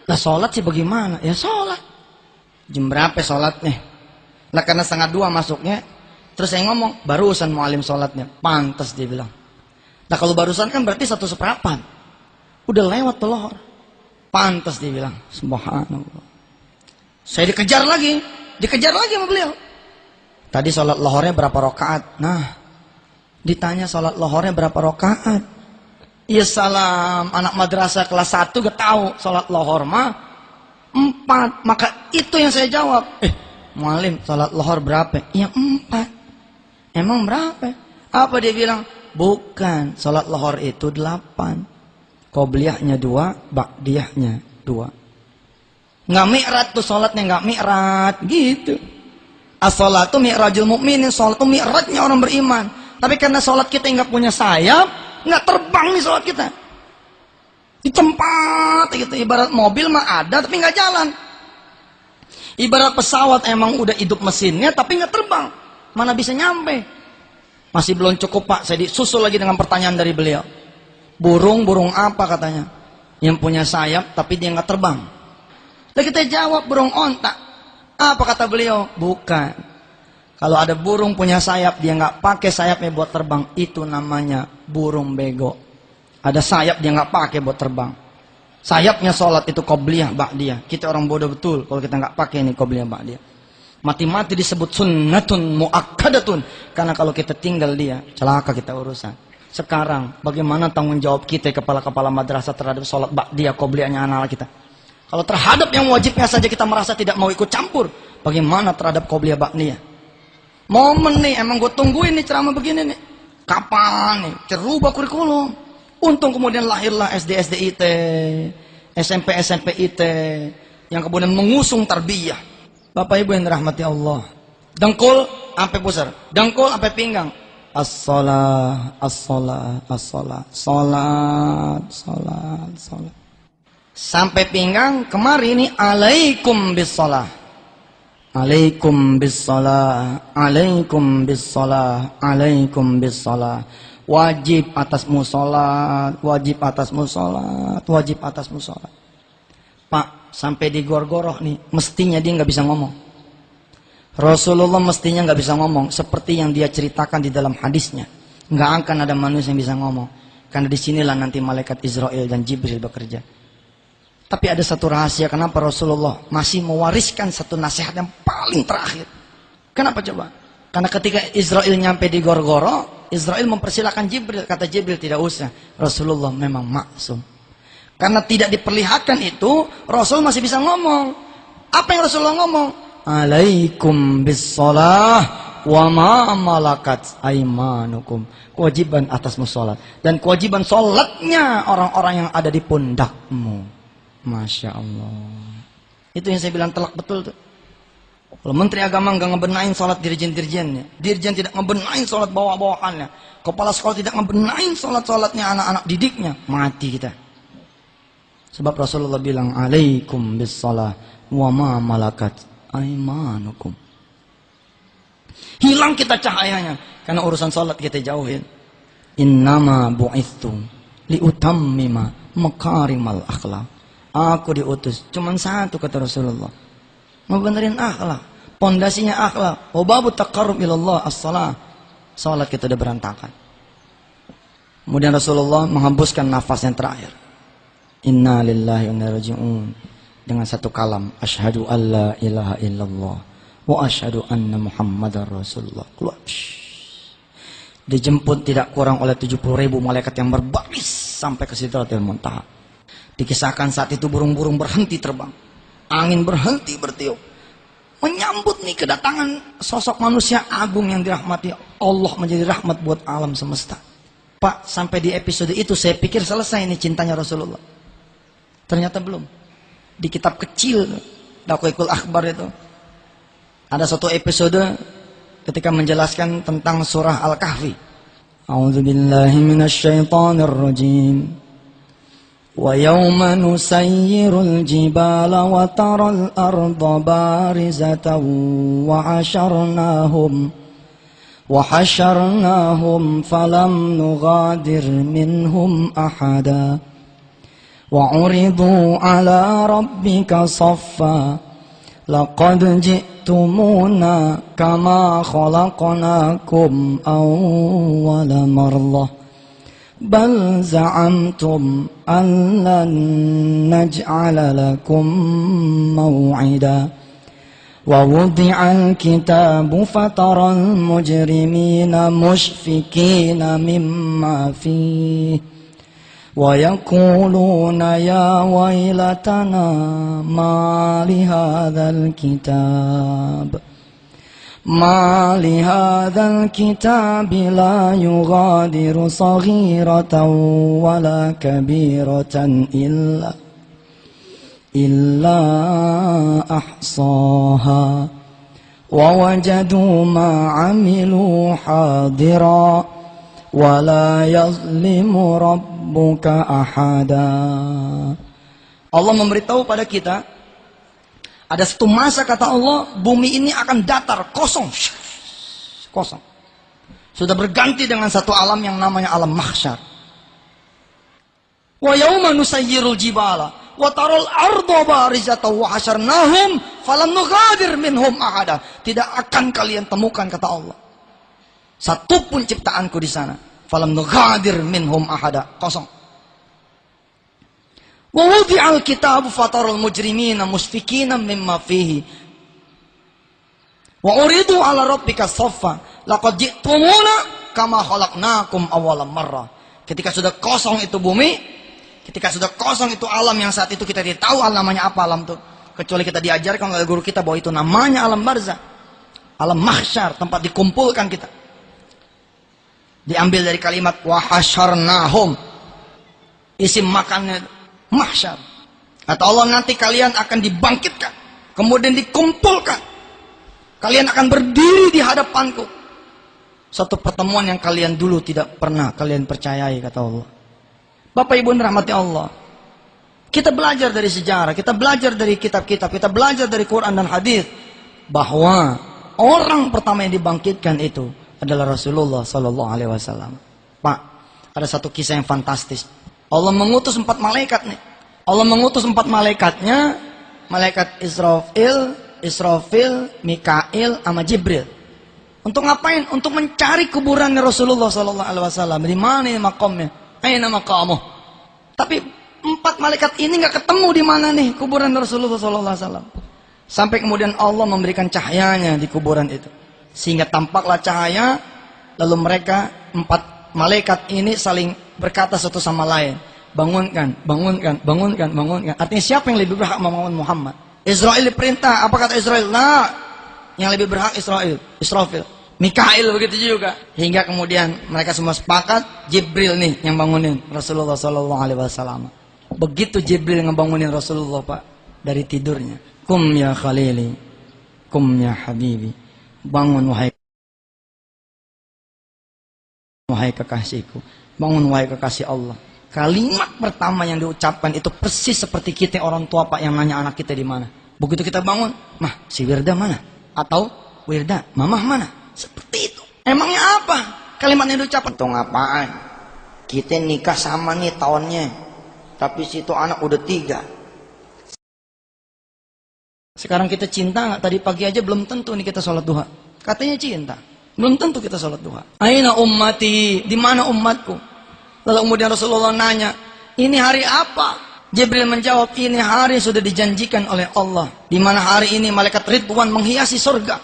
lah sholat sih bagaimana? Ya sholat. Jam berapa sholatnya? Lah karena 1:30 masuknya. Terus saya ngomong, barusan mu'alim sholatnya. Pantas dia bilang. Nah kalau barusan kan berarti 1/4. Udah lewat tuh lohor. Pantas dia bilang. Subhanallah. Saya dikejar lagi sama beliau. Tadi sholat lohornya berapa rakaat? Nah, ditanya sholat lohornya berapa rakaat? Ya salam, anak madrasah kelas 1 gak tahu sholat lohor mah 4. Maka itu yang saya jawab. Mu'alim, sholat lohor berapa? Ya 4. Emang berapa? Apa dia bilang? Bukan, sholat lohor itu 8. Qobliyahnya 2, ba'diyahnya 2. Nggak mi'rat tuh sholatnya, nggak mi'rat gitu. As-sholatu mi'rajul mu'minin, sholat itu mi'rajnya orang beriman. Tapi karena sholat kita nggak punya sayap, nggak terbang nih sholat kita. Di tempat gitu, ibarat mobil mah ada tapi nggak jalan. Ibarat pesawat emang udah hidup mesinnya tapi nggak terbang, mana bisa nyampe. Masih belum cukup Pak, saya disusul lagi dengan pertanyaan dari beliau. Burung apa katanya? Yang punya sayap tapi dia nggak terbang. Dan kita jawab burung onta. Apa kata beliau? Bukan. Kalau ada burung punya sayap, dia nggak pakai sayapnya buat terbang, itu namanya burung bego. Ada sayap dia nggak pakai buat terbang. Sayapnya sholat itu qobliyah ba'diyah. Kita orang bodoh betul kalau kita nggak pakai ini qobliyah ba'diyah. Mati-mati disebut sunnatun muakkadatun. Karena kalau kita tinggal dia, celaka kita urusan. Sekarang bagaimana tanggung jawab kita kepala-kepala madrasah terhadap sholat ba'diyah qobliyahnya anak-anak kita? Kalau terhadap yang wajibnya saja kita merasa tidak mau ikut campur, bagaimana terhadap qobliyah ba'diyah? Momen nih, emang gue tungguin nih ceramah begini nih. Kapan nih? Cerubah kurikulum. Untung kemudian lahirlah SD IT, SMP IT, yang kemudian mengusung tarbiyah. Bapak Ibu yang dirahmati Allah. Dengkul sampai pusar, dengkul sampai pinggang. As-shalah, as-shalah, as-shalah. Salat. Sampai pinggang, kemari ini alaikum bis-shalah. Alaikum bis-shalah, alaikum bis-shalah, alaikum bis-shalah. Wajib atasmu sholat, wajib atasmu sholat, wajib atasmu sholat. Pak, sampai di gor-goroh nih, mestinya dia nggak bisa ngomong. Rasulullah mestinya nggak bisa ngomong, seperti yang dia ceritakan di dalam hadisnya. Nggak akan ada manusia yang bisa ngomong, karena disinilah nanti malaikat Israel dan Jibril bekerja. Tapi ada satu rahasia kenapa Rasulullah masih mewariskan satu nasihat yang paling terakhir. Kenapa coba? Karena ketika Israel nyampe di Gor-Goro, Israel mempersilahkan Jibril. Kata Jibril, tidak usah. Rasulullah memang maksum. Karena tidak diperlihatkan itu, Rasul masih bisa ngomong. Apa yang Rasulullah ngomong? Alaikum bis-shalah wa ma malakat aimanukum. Kewajiban atasmu sholat. Dan kewajiban sholatnya orang-orang yang ada di pundakmu. Masya Allah. Itu yang saya bilang telak betul tuh. Kalau Menteri Agama nggak ngebenain sholat dirjen-dirjennya, dirjen tidak ngebenain sholat bawa-bawaannya, kepala sekolah tidak ngebenain sholat-sholatnya anak-anak didiknya, mati kita. Sebab Rasulullah bilang, alaikum bis-shalah wa ma malakat aimanukum. Hilang kita cahayanya karena urusan sholat kita jauhin. Innama bu'ithu liutammima makarimal akhlak. Aku diutus cuman satu, kata Rasulullah, mau benerin akhlak. Pondasinya akhlak. Wababu taqarrub ilallah as-shalah. Salat kita udah berantakan. Kemudian Rasulullah menghembuskan nafas yang terakhir. Inna lillahi wa inna ilaihi raji'un. Dengan satu kalam, asyhadu an la ilaha illallah wa asyhadu anna muhammadar rasulullah. Keluar. Dijemput tidak kurang oleh 70.000 malaikat yang berbaris sampai ke Sidratil Muntaha. Dikisahkan saat itu burung-burung berhenti terbang. Angin berhenti bertiup. Menyambut nih kedatangan sosok manusia agung yang dirahmati Allah, menjadi rahmat buat alam semesta. Pak, sampai di episode itu saya pikir selesai nih cintanya Rasulullah. Ternyata belum. Di kitab kecil Daqiqul Akhbar itu ada satu episode ketika menjelaskan tentang surah Al-Kahfi. A'udzubillahi minasyaitonir rajim. وَيَوْمَ نُسَيِّرُ الْجِبَالَ وَتَرَى الْأَرْضَ بَارِزَةً وَحَشَرْنَاهُمْ فَلَمْ نُغَادِرْ مِنْهُمْ أَحَدًا وَعُرِضُوا عَلَى رَبِّكَ صَفًّا لَقَدْ جِئْتُمُونَا كَمَا خَلَقْنَاكُمْ أَوَّلَ مَرَّةٍ بل زعمتم أن لن نجعل لكم موعدا ووضع الكتاب فترى المجرمين مشفقين مما فيه ويقولون يا ويلتنا ما لهذا الكتاب لا يغادر صغيرة ولا كبيرة إلا أحصاها ووجدوا ما عملوا حاضرا ولا يظلم ربك أحدا. Allah memberitahu pada kita, ada satu masa kata Allah, bumi ini akan datar, kosong. Kosong. Sudah berganti dengan satu alam yang namanya alam mahsyar. Wa yauma nusayyirul jibala wa taral arda barizatan wa hasyarnahum falam nughadir minhum ahada. Tidak akan kalian temukan kata Allah satu pun ciptaanku di sana. Falam nughadir minhum ahada. Kosong. Wa wudi'al kitabu fataral mujrimina musfikina mimma fihi wa uridu ala rabbika saffa laqad ji'tumuna kama khalaqnakum awwala marrah. Ketika sudah kosong itu bumi, ketika sudah kosong itu alam yang saat itu kita tidak tahu namanya apa alam itu, kecuali kita diajarkan oleh guru kita bahwa itu namanya alam barzah, alam mahsyar, tempat dikumpulkan kita. Diambil dari kalimat wa hasyarnahum, isim makannya mahsyar. Kata Allah, nanti kalian akan dibangkitkan, kemudian dikumpulkan, kalian akan berdiri di hadapanku. Satu pertemuan yang kalian dulu tidak pernah kalian percayai, kata Allah. Bapak Ibu rahmati Allah, kita belajar dari sejarah, kita belajar dari kitab-kitab, kita belajar dari Quran dan hadis bahwa orang pertama yang dibangkitkan itu adalah Rasulullah Sallallahu Alaihi Wasallam. Pak, ada satu kisah yang fantastis. Allah mengutus 4 malaikat nih. Allah mengutus 4 malaikatnya, malaikat Israfil, Mikail, sama Jibril. Untuk ngapain? Untuk mencari kuburannya Rasulullah Sallallahu Alaihi Wasallam. Di mana ini makamnya? Aina maqamuh. Tapi 4 malaikat ini nggak ketemu di mana nih kuburan Rasulullah Sallallahu Alaihi Wasallam. Sampai kemudian Allah memberikan cahayanya di kuburan itu, sehingga tampaklah cahaya. Lalu mereka 4 malaikat ini saling berkata satu sama lain, bangunkan, bangunkan, bangunkan, bangunkan. Artinya siapa yang lebih berhak membangun Muhammad? Israel diperintah. Apa kata Israel? Nah, yang lebih berhak Israfil. Mikail begitu juga. Hingga kemudian mereka semua sepakat, Jibril nih yang bangunin Rasulullah Sallallahu Alaihi Wasallam. Begitu Jibril ngebangunin Rasulullah, Pak, dari tidurnya. Kum ya Khalili, kum ya Habibi. Bangun wahai kekasihku. Bangun wahai kekasih Allah. Kalimat pertama yang diucapkan itu persis seperti kita orang tua, Pak, yang nanya anak kita di mana. Begitu kita bangun, mah si Wirda mana? Atau Wirda, mamah mana? Seperti itu. Emangnya apa? Kalimat yang diucapkan itu ngapaan? Kita nikah sama nih tahunnya, tapi situ anak udah 3. Sekarang kita cinta nggak? Tadi pagi aja belum tentu nih kita sholat duha. Katanya cinta, belum tentu kita sholat duha. Aina ummati, di mana umatku? Lalu kemudian Rasulullah nanya, ini hari apa? Jibril menjawab, ini hari sudah dijanjikan oleh Allah, di mana hari ini malaikat Ridwan menghiasi surga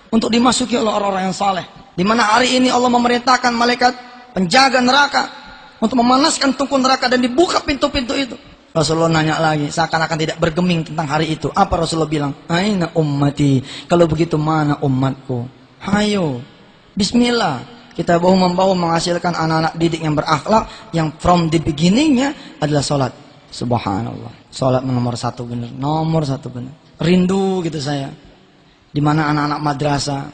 untuk dimasuki oleh orang-orang yang saleh. Di mana hari ini Allah memerintahkan malaikat penjaga neraka untuk memanaskan tungku neraka dan dibuka pintu-pintu itu. Rasulullah nanya lagi, seakan-akan tidak bergeming tentang hari itu. Apa Rasulullah bilang? Aina ummati. Kalau begitu mana umatku? Hayo, bismillah. Kita membawa menghasilkan anak-anak didik yang berakhlak, yang from the beginningnya adalah sholat. Subhanallah. Sholat nomor satu benar, nomor satu benar. Rindu gitu saya. Di mana anak-anak madrasah,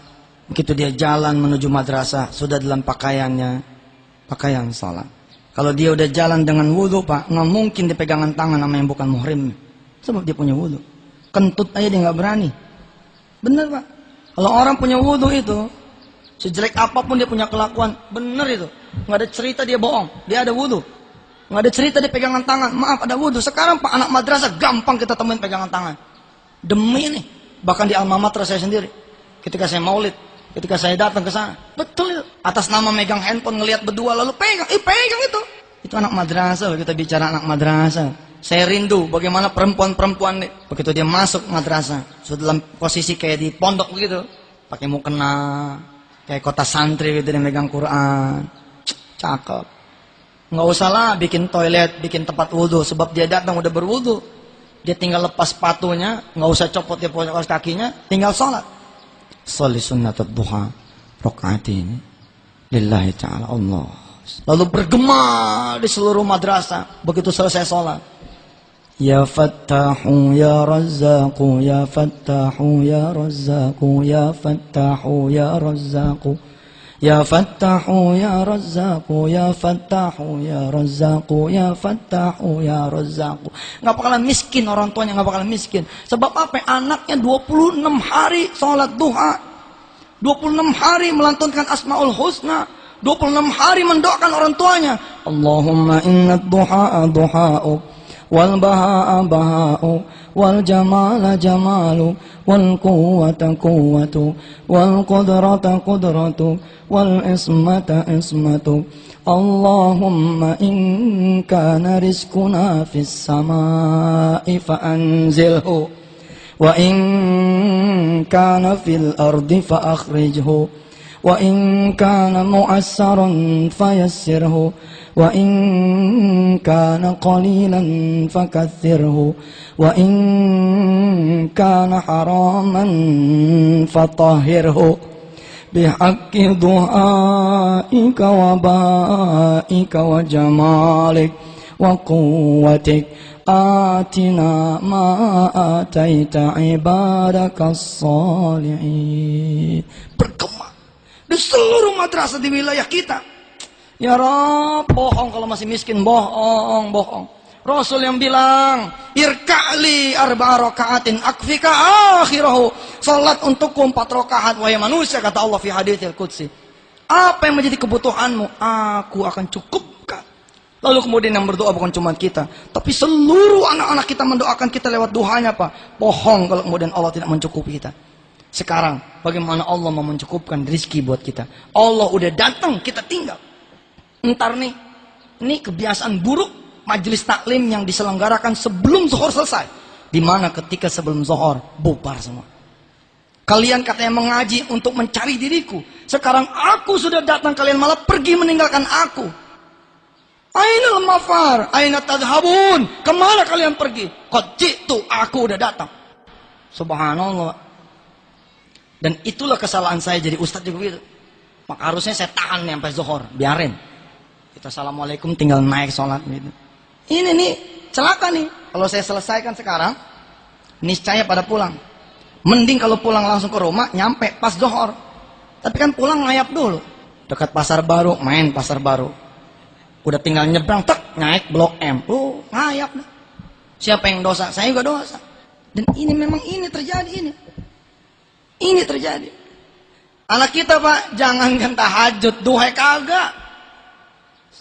begitu dia jalan menuju madrasah, sudah dalam pakaiannya, pakaian sholat. Kalau dia udah jalan dengan wudhu, Pak, nggak mungkin dipegangan tangan sama yang bukan muhrim. Sebab dia punya wudhu. Kentut aja dia nggak berani. Bener, Pak. Kalau orang punya wudhu itu, sejelek apapun dia punya kelakuan, bener itu. Nggak ada cerita dia bohong. Dia ada wudhu. Nggak ada cerita dia pegangan tangan. Maaf, ada wudhu. Sekarang Pak, anak madrasah gampang kita temuin pegangan tangan. Demi ini. Bahkan di alma mater saya sendiri. Ketika saya maulid, ketika saya datang ke sana, betul itu. Atas nama megang handphone, ngelihat berdua lalu pegang, pegang itu. Itu anak madrasah, kita bicara anak madrasah. Saya rindu bagaimana perempuan-perempuan begitu dia masuk madrasah, sudah dalam posisi kayak di pondok begitu, pakai mukena, kayak kota santri gitu, dia megang Quran. Cakep. Nggak usah lah bikin toilet, bikin tempat wudhu, sebab dia datang udah berwudhu. Dia tinggal lepas sepatunya, nggak usah copot dia pos kakinya, tinggal sholat. Sholli sunnatul duha rakaatain lillahi ta'ala Allah. Lalu bergema di seluruh madrasah begitu selesai sholat. Ya Fattahu ya Razzaqu, ya Fattahu ya Razzaqu, ya Fattahu ya Razzaqu, ya Fattahu ya Razzaqu, ya Fattahu ya Razzaqu, ya Fattahu ya Razzaqu. Nggak bakalan miskin orang tuanya, nggak bakalan miskin. Sebab apa? Anaknya 26 hari sholat duha, 26 hari melantunkan Asmaul Husna, 26 hari mendoakan orang tuanya. Allahumma inna duha duha'u, wal baha'a baha'u, wal jamala jamalu, wal quwwata quwwatu, wal qudrata qudratu, wal ismata ismatu. Allahumma in kana rizquna fis samai fa anzilhu, wa in kana fil ardi fa akhrijhu, wa in kana mu'assaran fayassirhu, wa in kana qalilan fakaththirhu, wa in kana haraman fatahhirhu bihaqqi du'aika wa ba'ika wa jamalik wa quwwatik. Atina ma ataita ibadakas salihin. Bergema di seluruh madrasah di wilayah kita. Ya Rabb, bohong kalau masih miskin, bohong. Rasul yang bilang, irka'li arba'a raka'atin akfika akhirahu. Salat untukku 4 rakaat wahai manusia, kata Allah fi haditsil qudsi. Apa yang menjadi kebutuhanmu, aku akan cukupkan. Lalu kemudian yang berdoa bukan cuma kita, tapi seluruh anak-anak kita mendoakan kita lewat duhanya, Pak. Bohong kalau kemudian Allah tidak mencukupi kita. Sekarang bagaimana Allah mau mencukupkan rezeki buat kita? Allah udah datang, kita tinggal. Ntar nih, ini kebiasaan buruk majelis taklim yang diselenggarakan sebelum zuhur selesai. Dimana ketika sebelum zuhur bubar semua. Kalian katanya mengaji untuk mencari diriku. Sekarang aku sudah datang, kalian malah pergi meninggalkan aku. Ainal mafar, aina tadhabun. Kemana kalian pergi? Qad ji'tu, aku udah datang. Subhanallah. Dan itulah kesalahan saya jadi ustadz juga gitu. Maka harusnya saya tahan nih sampai zuhur, biarin. Kita assalamualaikum tinggal naik sholat gitu. Ini nih celaka nih. Kalau saya selesaikan sekarang, niscaya pada pulang. Mending kalau pulang langsung ke rumah, nyampe pas zuhur. Tapi kan pulang ngayap dulu. Dekat pasar baru, main pasar baru. Udah tinggal nyebrang, tek, naik blok M. Ngayap nih. Siapa yang dosa? Saya juga dosa. Dan ini memang terjadi ini. Ini terjadi. Anak kita, Pak, jangankan tahajud, duha kagak.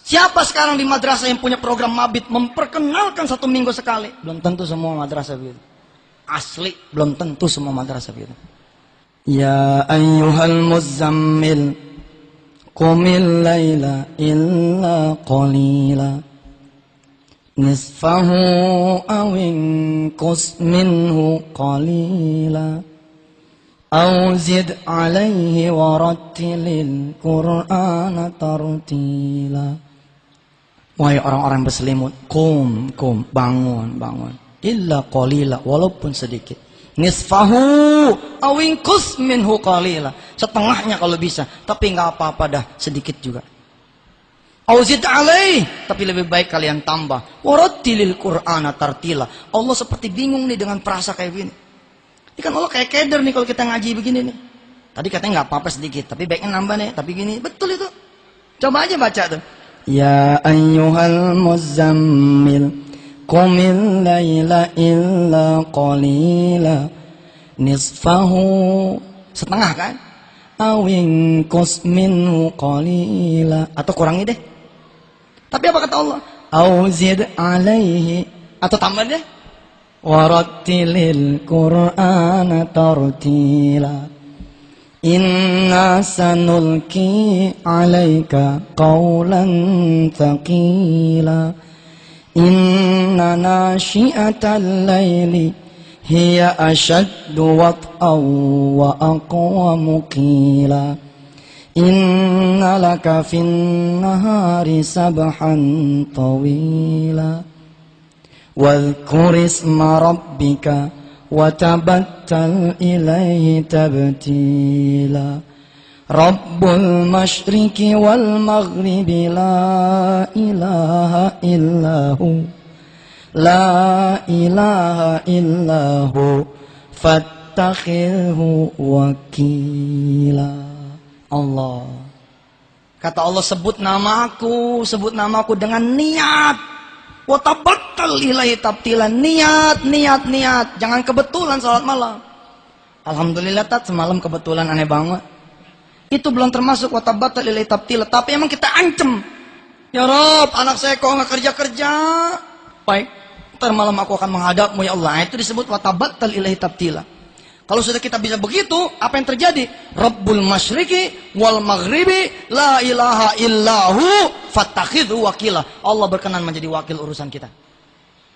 Siapa sekarang di madrasah yang punya program mabit memperkenalkan 1 minggu sekali? Belum tentu semua madrasah begitu. Asli, belum tentu semua madrasah begitu. Ya ayyuhal muzammil, qumil laila illa qalila, nisfahu aw inqus minhu qalila, aw zid alaihi warattilil qur'ana tartila. Wahai orang-orang berselimut, kum, bangun, bangun. Illa qalila, walaupun sedikit. Nisfahu awinkus minhu qalila. Setengahnya kalau bisa, tapi nggak apa-apa dah, sedikit juga. Auzid alaih, tapi lebih baik kalian tambah. Warattilil Qur'ana tartila. Allah seperti bingung nih dengan perasa kayak gini. Ini kan Allah kayak keder nih kalau kita ngaji begini nih. Tadi katanya nggak apa-apa sedikit, tapi baiknya nambah nih, tapi gini. Betul itu. Coba aja baca tuh. Ya ayyuhal muzammil qumil laila illa qalila nisfahu, setengah kan, awin minhu qalila, atau kurangi deh. Tapi apa kata Allah? Auzid alaihi, atau tambah deh. Warattilil Qur'ana tartila. Inna sanulki alaika qawlan thaqila. Inna nashi'atal layli hiya ashaddu wat'aw wa aqwamu qila. Inna laka fin nahari sabhan tawila. Wadhkur isma rabbika watabattal ilaihi tabtila. Rabbul masyriqi wal maghribi la ilaha illahu, la ilaha illahu fattakhirhu wakila. Allah, kata Allah, sebut namaku dengan niat. Watabattal ilaihi tabtila, niat, jangan kebetulan salat malam. Alhamdulillah tat, semalam kebetulan aneh banget. Itu belum termasuk watabattal ilaihi tabtila, tapi emang kita ancam. Ya Rob, anak saya kok nggak kerja. Baik, ntar malam aku akan menghadapmu ya Allah. Itu disebut watabattal ilaihi tabtila. Kalau sudah kita bisa begitu, apa yang terjadi? Rabbul masyriqi wal maghribi la ilaha illahu fattakhidhu wakila. Allah berkenan menjadi wakil urusan kita.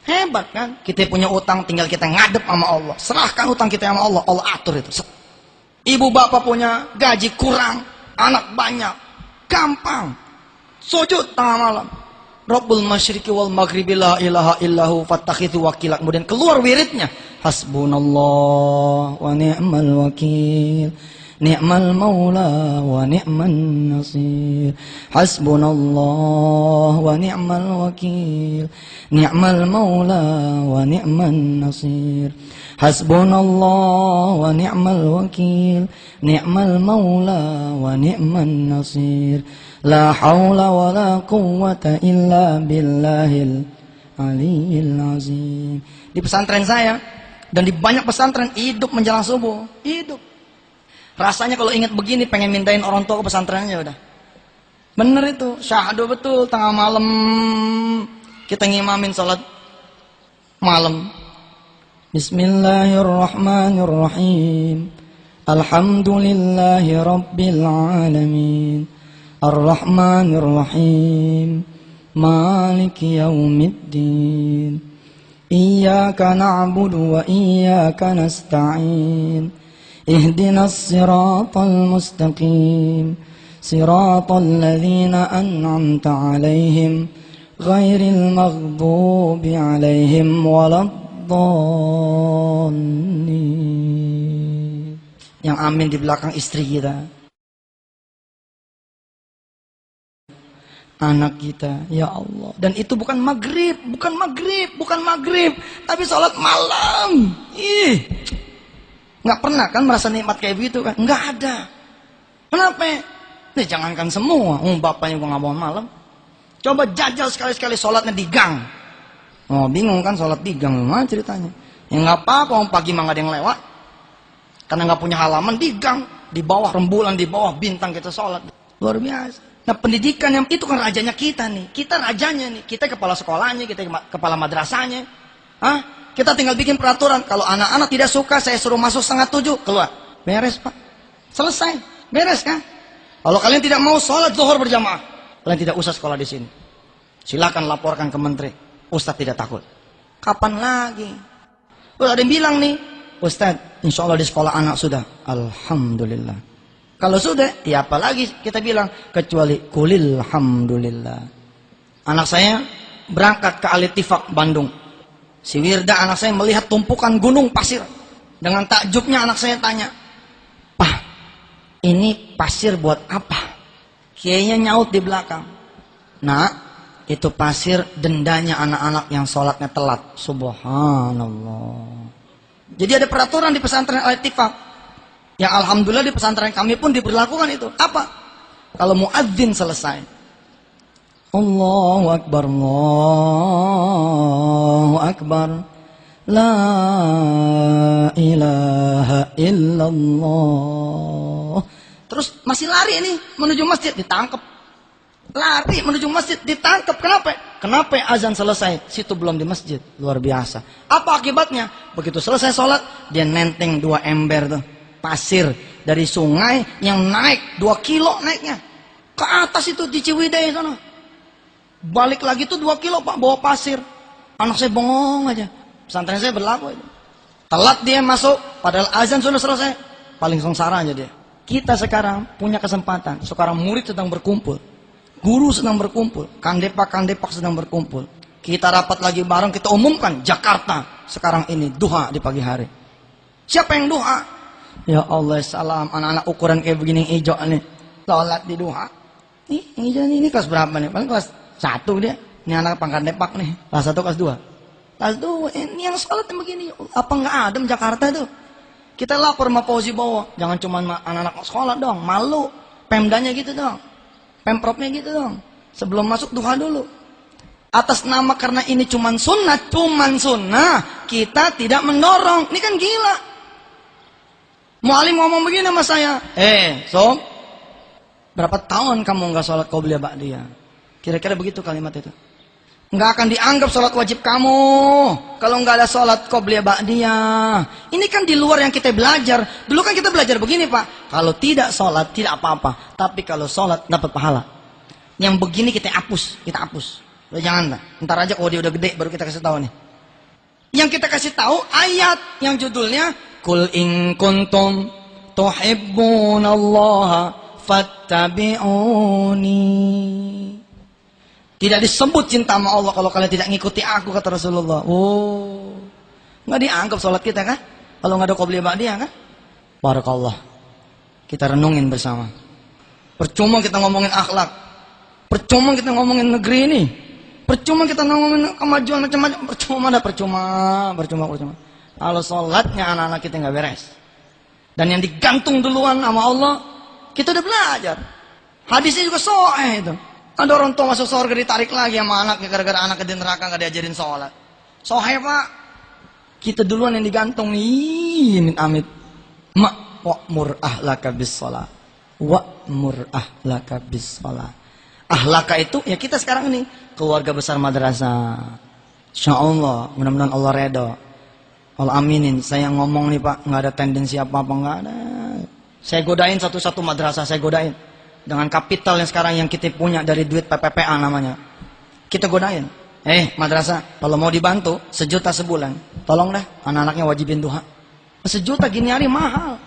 Hebat kan? Kita punya utang, tinggal kita ngadep sama Allah. Serahkan utang kita sama Allah, Allah atur itu. Ibu bapak punya gaji kurang, anak banyak, gampang. Sujud tengah malam. Rabbul masyriqi wal maghribi la ilaha illahu fattakhidhu wakila. Kemudian keluar wiridnya. Hasbunallah wa ni'mal wakil. Ni'mal maula wa ni'man nasir. Hasbunallah wa ni'mal wakil. Ni'mal maula wa ni'man nasir. Hasbunallah wa ni'mal wakil. Ni'mal maula wa ni'man nasir. La haula wa la quwwata illa billahil aliyil azim. Di pesantren saya dan di banyak pesantren hidup menjelang subuh, hidup. Rasanya kalau ingat begini pengen mintain orang tua ke pesantrennya udah. Bener itu, syahadu betul tengah malam kita ngimamin salat malam. Bismillahirrahmanirrahim. Alhamdulillahi rabbil alamin. Ar-Rahmanir-Rahim. Maliki yaumiddin. Iyyaka na'budu wa iyyaka nasta'in. Ihdinas siratal mustaqim. Siratal ladzina an'amta 'alaihim ghairil maghdubi 'alaihim waladdallin. Yang amin di belakang istri kita, anak kita, ya Allah. Dan itu bukan maghrib, tapi sholat malam. Nggak pernah kan merasa nikmat kayak begitu kan? Nggak ada. Kenapa? Jangankan semua, bapaknya gua nggak bangun malam. Coba jajal sekali-sekali sholatnya di gang. Oh bingung kan sholat di gang, gimana ceritanya? Ya nggak apa-apa, pagi mah nggak ada yang lewat. Karena nggak punya halaman, di gang, di bawah rembulan, di bawah bintang kita sholat. Luar biasa. Nah pendidikan yang itu kan rajanya kita nih, kita rajanya nih, kita kepala sekolahnya, kita kepala madrasahnya. Kita tinggal bikin peraturan, kalau anak-anak tidak suka saya suruh masuk 6:30, keluar. Beres Pak, selesai, beres kan? Kalau kalian tidak mau sholat zuhur berjamaah, kalian tidak usah sekolah di sini. Silakan laporkan ke menteri, Ustadz tidak takut. Kapan lagi? Udah ada yang bilang nih, Ustadz, insya Allah di sekolah anak sudah, alhamdulillah. Kalau sudah, ya apalagi kita bilang, kecuali kulil hamdulillah. Anak saya berangkat ke Al-Ittifaq Bandung. Si Wirda anak saya melihat tumpukan gunung pasir. Dengan takjubnya anak saya tanya, "Pak, ini pasir buat apa?" Kiainya nyaut di belakang, "Nak, itu pasir dendanya anak-anak yang sholatnya telat." Subhanallah. Jadi ada peraturan di pesantren Al-Ittifaq, yang alhamdulillah di pesantren kami pun diberlakukan itu. Apa? Kalau muadzin selesai, Allahu Akbar, Allahu Akbar, La ilaha illallah. Terus masih lari nih menuju masjid, ditangkap. Lari menuju masjid, ditangkap. Kenapa azan selesai, situ belum di masjid? Luar biasa. Apa akibatnya? Begitu selesai sholat, dia nenteng 2 ember tuh pasir dari sungai yang naik 2 kilo naiknya ke atas itu di Ciwidey sana. Balik lagi tuh 2 kilo Pak, bawa pasir. Anak saya bengong aja. Pesantren saya berlaku itu. Telat dia masuk, padahal azan sudah selesai. Paling sengsara aja dia. Kita sekarang punya kesempatan. Sekarang murid sedang berkumpul, guru sedang berkumpul, kandepak sedang berkumpul. Kita rapat lagi bareng, kita umumkan Jakarta sekarang ini duha di pagi hari. Siapa yang duha? Ya Allah, salam anak-anak ukuran kayak begini hijau nih, sholat di duha. Ini kelas berapa nih? Paling kelas 1 dia. Ini anak pangkat depak nih, kelas 1 kelas 2. Kelas 2 ini yang sholat yang begini. Apa nggak adem Jakarta tuh? Kita lapor sama Fauzi Bowo, jangan cuma anak-anak sekolah dong, malu. Pemdanya gitu dong, Pemprovnya gitu dong. Sebelum masuk duha dulu. Atas nama karena ini cuman sunnah, kita tidak mendorong. Ini kan gila. Mualim ngomong begini sama saya, Sob, berapa tahun kamu nggak sholat qobliyah ba'diyah? Kira-kira begitu kalimat itu. Nggak akan dianggap sholat wajib kamu kalau nggak ada sholat qobliyah ba'diyah. Ini kan di luar yang kita belajar. Dulu kan kita belajar begini Pak, kalau tidak sholat tidak apa-apa, tapi kalau sholat dapat pahala. Yang begini kita hapus. Udah jangan lah, ntar aja kalau dia udah gede baru kita kasih tahu nih. Yang kita kasih tahu ayat yang judulnya Qul in kuntum tuhibbunallaha fattabi'uni. Tidak disebut cinta sama Allah kalau kalian tidak ngikuti aku, kata Rasulullah. Oh, nggak dianggap sholat kita kan? Kalau nggak ada qobliyah ba'diyah kan? Barakallah. Kita renungin bersama. Percuma kita ngomongin akhlak, percuma kita ngomongin negeri ini, percuma kita ngomongin kemajuan macam-macam, percuma. Kalau sholatnya anak-anak kita nggak beres, dan yang digantung duluan sama Allah, kita udah belajar. Hadisnya juga sahih itu. Ada orang tua masuk surga ditarik lagi sama anaknya gara-gara anaknya di neraka nggak diajarin sholat. Sahih Pak. Kita duluan yang digantung nih, amit. Wa'mur ahlaka bis sholat. Wa'mur ahlaka bis sholat. Ahlaka itu ya kita sekarang ini keluarga besar madrasah. Insya Allah, mudah-mudahan Allah redha. Allah aminin. Saya ngomong nih Pak, nggak ada tendensi apa-apa, nggak ada. Saya godain satu-satu madrasah, saya godain. Dengan kapital yang sekarang yang kita punya dari duit PPPA namanya. Kita godain. Madrasah, kalau mau dibantu 1 juta sebulan, tolong dah anak-anaknya wajibin duha. 1 juta gini hari mahal.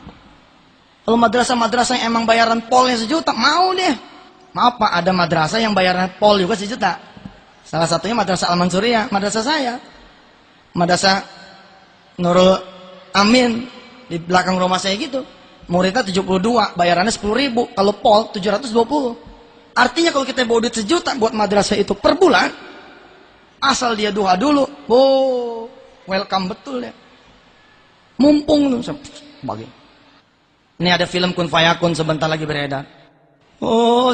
Kalau madrasah-madrasah yang emang bayaran polnya 1 juta, mau deh. Maaf Pak, ada madrasah yang bayaran pol juga 1 juta. Salah satunya madrasah Al-Mansuriyah, madrasah saya. Madrasah Nurul Amin di belakang rumah saya gitu. Muridnya 72, bayarannya 10.000. Kalau pol 720. Artinya kalau kita bawa duit 1 juta buat madrasah itu per bulan, asal dia duha dulu, welcome betul ya. Mumpung tuh, bagi. Ini ada film Kun Fayakun sebentar lagi beredar.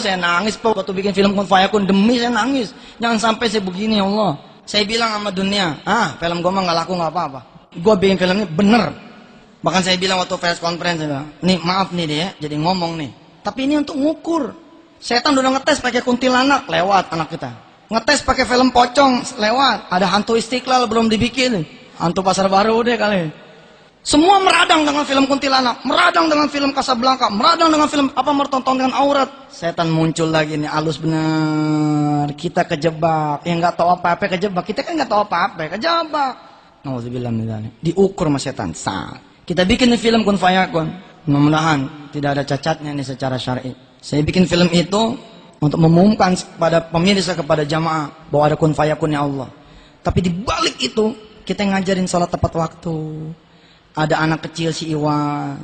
Saya nangis Pak waktu bikin film Kun Fayakun, demi saya nangis. Jangan sampai saya begini ya Allah. Saya bilang sama dunia, film gue mah nggak laku nggak apa-apa. Gue bikin film ini bener. Bahkan saya bilang waktu press conference, nih maaf nih dia, jadi ngomong nih. Tapi ini untuk ngukur. Setan udah ngetes pakai kuntilanak, lewat anak kita. Ngetes pakai film pocong, lewat. Ada hantu Istiqlal belum dibikin. Hantu Pasar Baru deh kali. Semua meradang dengan film kuntilanak, meradang dengan film Casablanca, meradang dengan film mertonton dengan aurat. Setan muncul lagi nih, halus bener. Kita kejebak, yang nggak tahu apa-apa kejebak. Kita kan nggak tahu apa-apa, kejebak. Nauzubillah min dzalik. Diukur sama setan. Kita bikin film Kun Fayakun. Mudah-mudahan tidak ada cacatnya ini secara syar'i. Saya bikin film itu untuk mengumumkan kepada pemirsa, kepada jamaah bahwa ada kun fayakunnya Allah. Tapi di balik itu kita ngajarin sholat tepat waktu. Ada anak kecil si Iwan,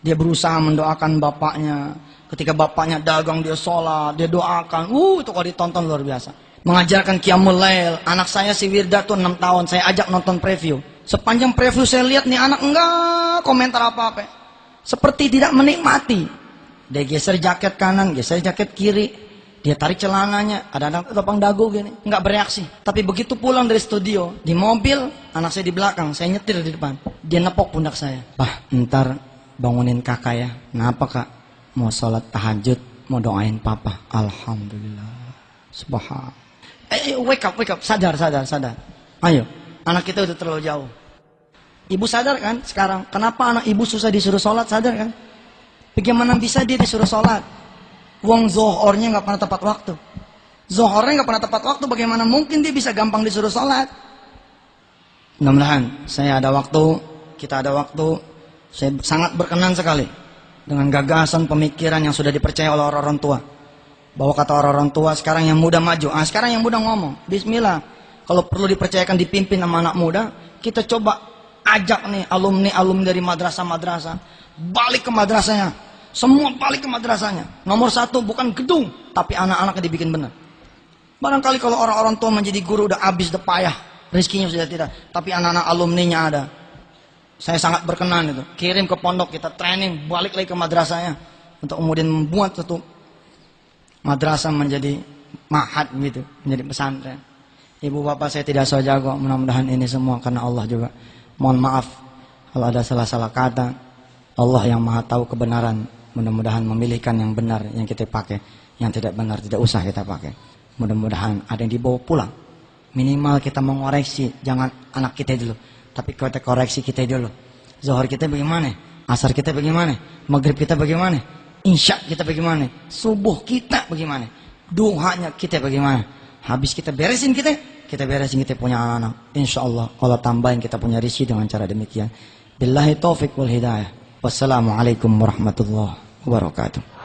dia berusaha mendoakan bapaknya. Ketika bapaknya dagang dia sholat, dia doakan. Itu kalau ditonton luar biasa. Mengajarkan qiyamul lail. Anak saya si Wirda tuh 6 tahun, saya ajak nonton preview. Sepanjang preview saya lihat nih anak enggak komentar apa-apa. Seperti tidak menikmati. Dia geser jaket kanan, geser jaket kiri. Dia tarik celananya, ada anak topang dagu gini, nggak bereaksi. Tapi begitu pulang dari studio, di mobil, anak saya di belakang, saya nyetir di depan. Dia nepok pundak saya. Pak, ntar bangunin kakak ya. Kenapa kak? Mau sholat tahajud, mau doain papa. Alhamdulillah. Subhanallah. Wake up, sadar. Ayo, anak kita udah terlalu jauh. Ibu sadar kan sekarang? Kenapa anak ibu susah disuruh sholat, sadar kan? Bagaimana bisa dia disuruh sholat? Wong zohornya nggak pernah tepat waktu. Zohornya nggak pernah tepat waktu, bagaimana mungkin dia bisa gampang disuruh sholat? Mudah-mudahan saya ada waktu, kita ada waktu. Saya sangat berkenan sekali dengan gagasan pemikiran yang sudah dipercaya oleh orang tua. Bahwa kata orang tua sekarang yang muda maju, sekarang yang muda ngomong, Bismillah. Kalau perlu dipercayakan dipimpin sama anak muda, kita coba ajak nih alumni dari madrasah-madrasah balik ke madrasahnya. Semua balik ke madrasahnya. Nomor 1 bukan gedung, tapi anak-anaknya dibikin benar. Barangkali kalau orang-orang tua menjadi guru udah habis, udah payah, rezekinya sudah tidak. Tapi anak-anak alumninya ada. Saya sangat berkenan itu. Kirim ke pondok, kita training, balik lagi ke madrasahnya. Untuk kemudian membuat satu madrasah menjadi mahad gitu, menjadi pesantren. Ibu bapak saya tidak so jago, mudah-mudahan ini semua karena Allah juga. Mohon maaf kalau ada salah-salah kata. Allah yang maha tahu kebenaran. Mudah-mudahan memilihkan yang benar yang kita pakai, yang tidak benar tidak usah kita pakai. Mudah-mudahan ada yang dibawa pulang. Minimal kita mengoreksi, jangan anak kita dulu, tapi kita koreksi kita dulu. Zuhur kita bagaimana? Asar kita bagaimana? Maghrib kita bagaimana? Insya kita bagaimana? Subuh kita bagaimana? Duhanya kita bagaimana? Habis kita beresin kita beresin kita punya anak-anak. Insya Allah tambahin kita punya rezeki dengan cara demikian. Billahi taufiq wal hidayah. Wassalamualaikum warahmatullahi wabarakatuh.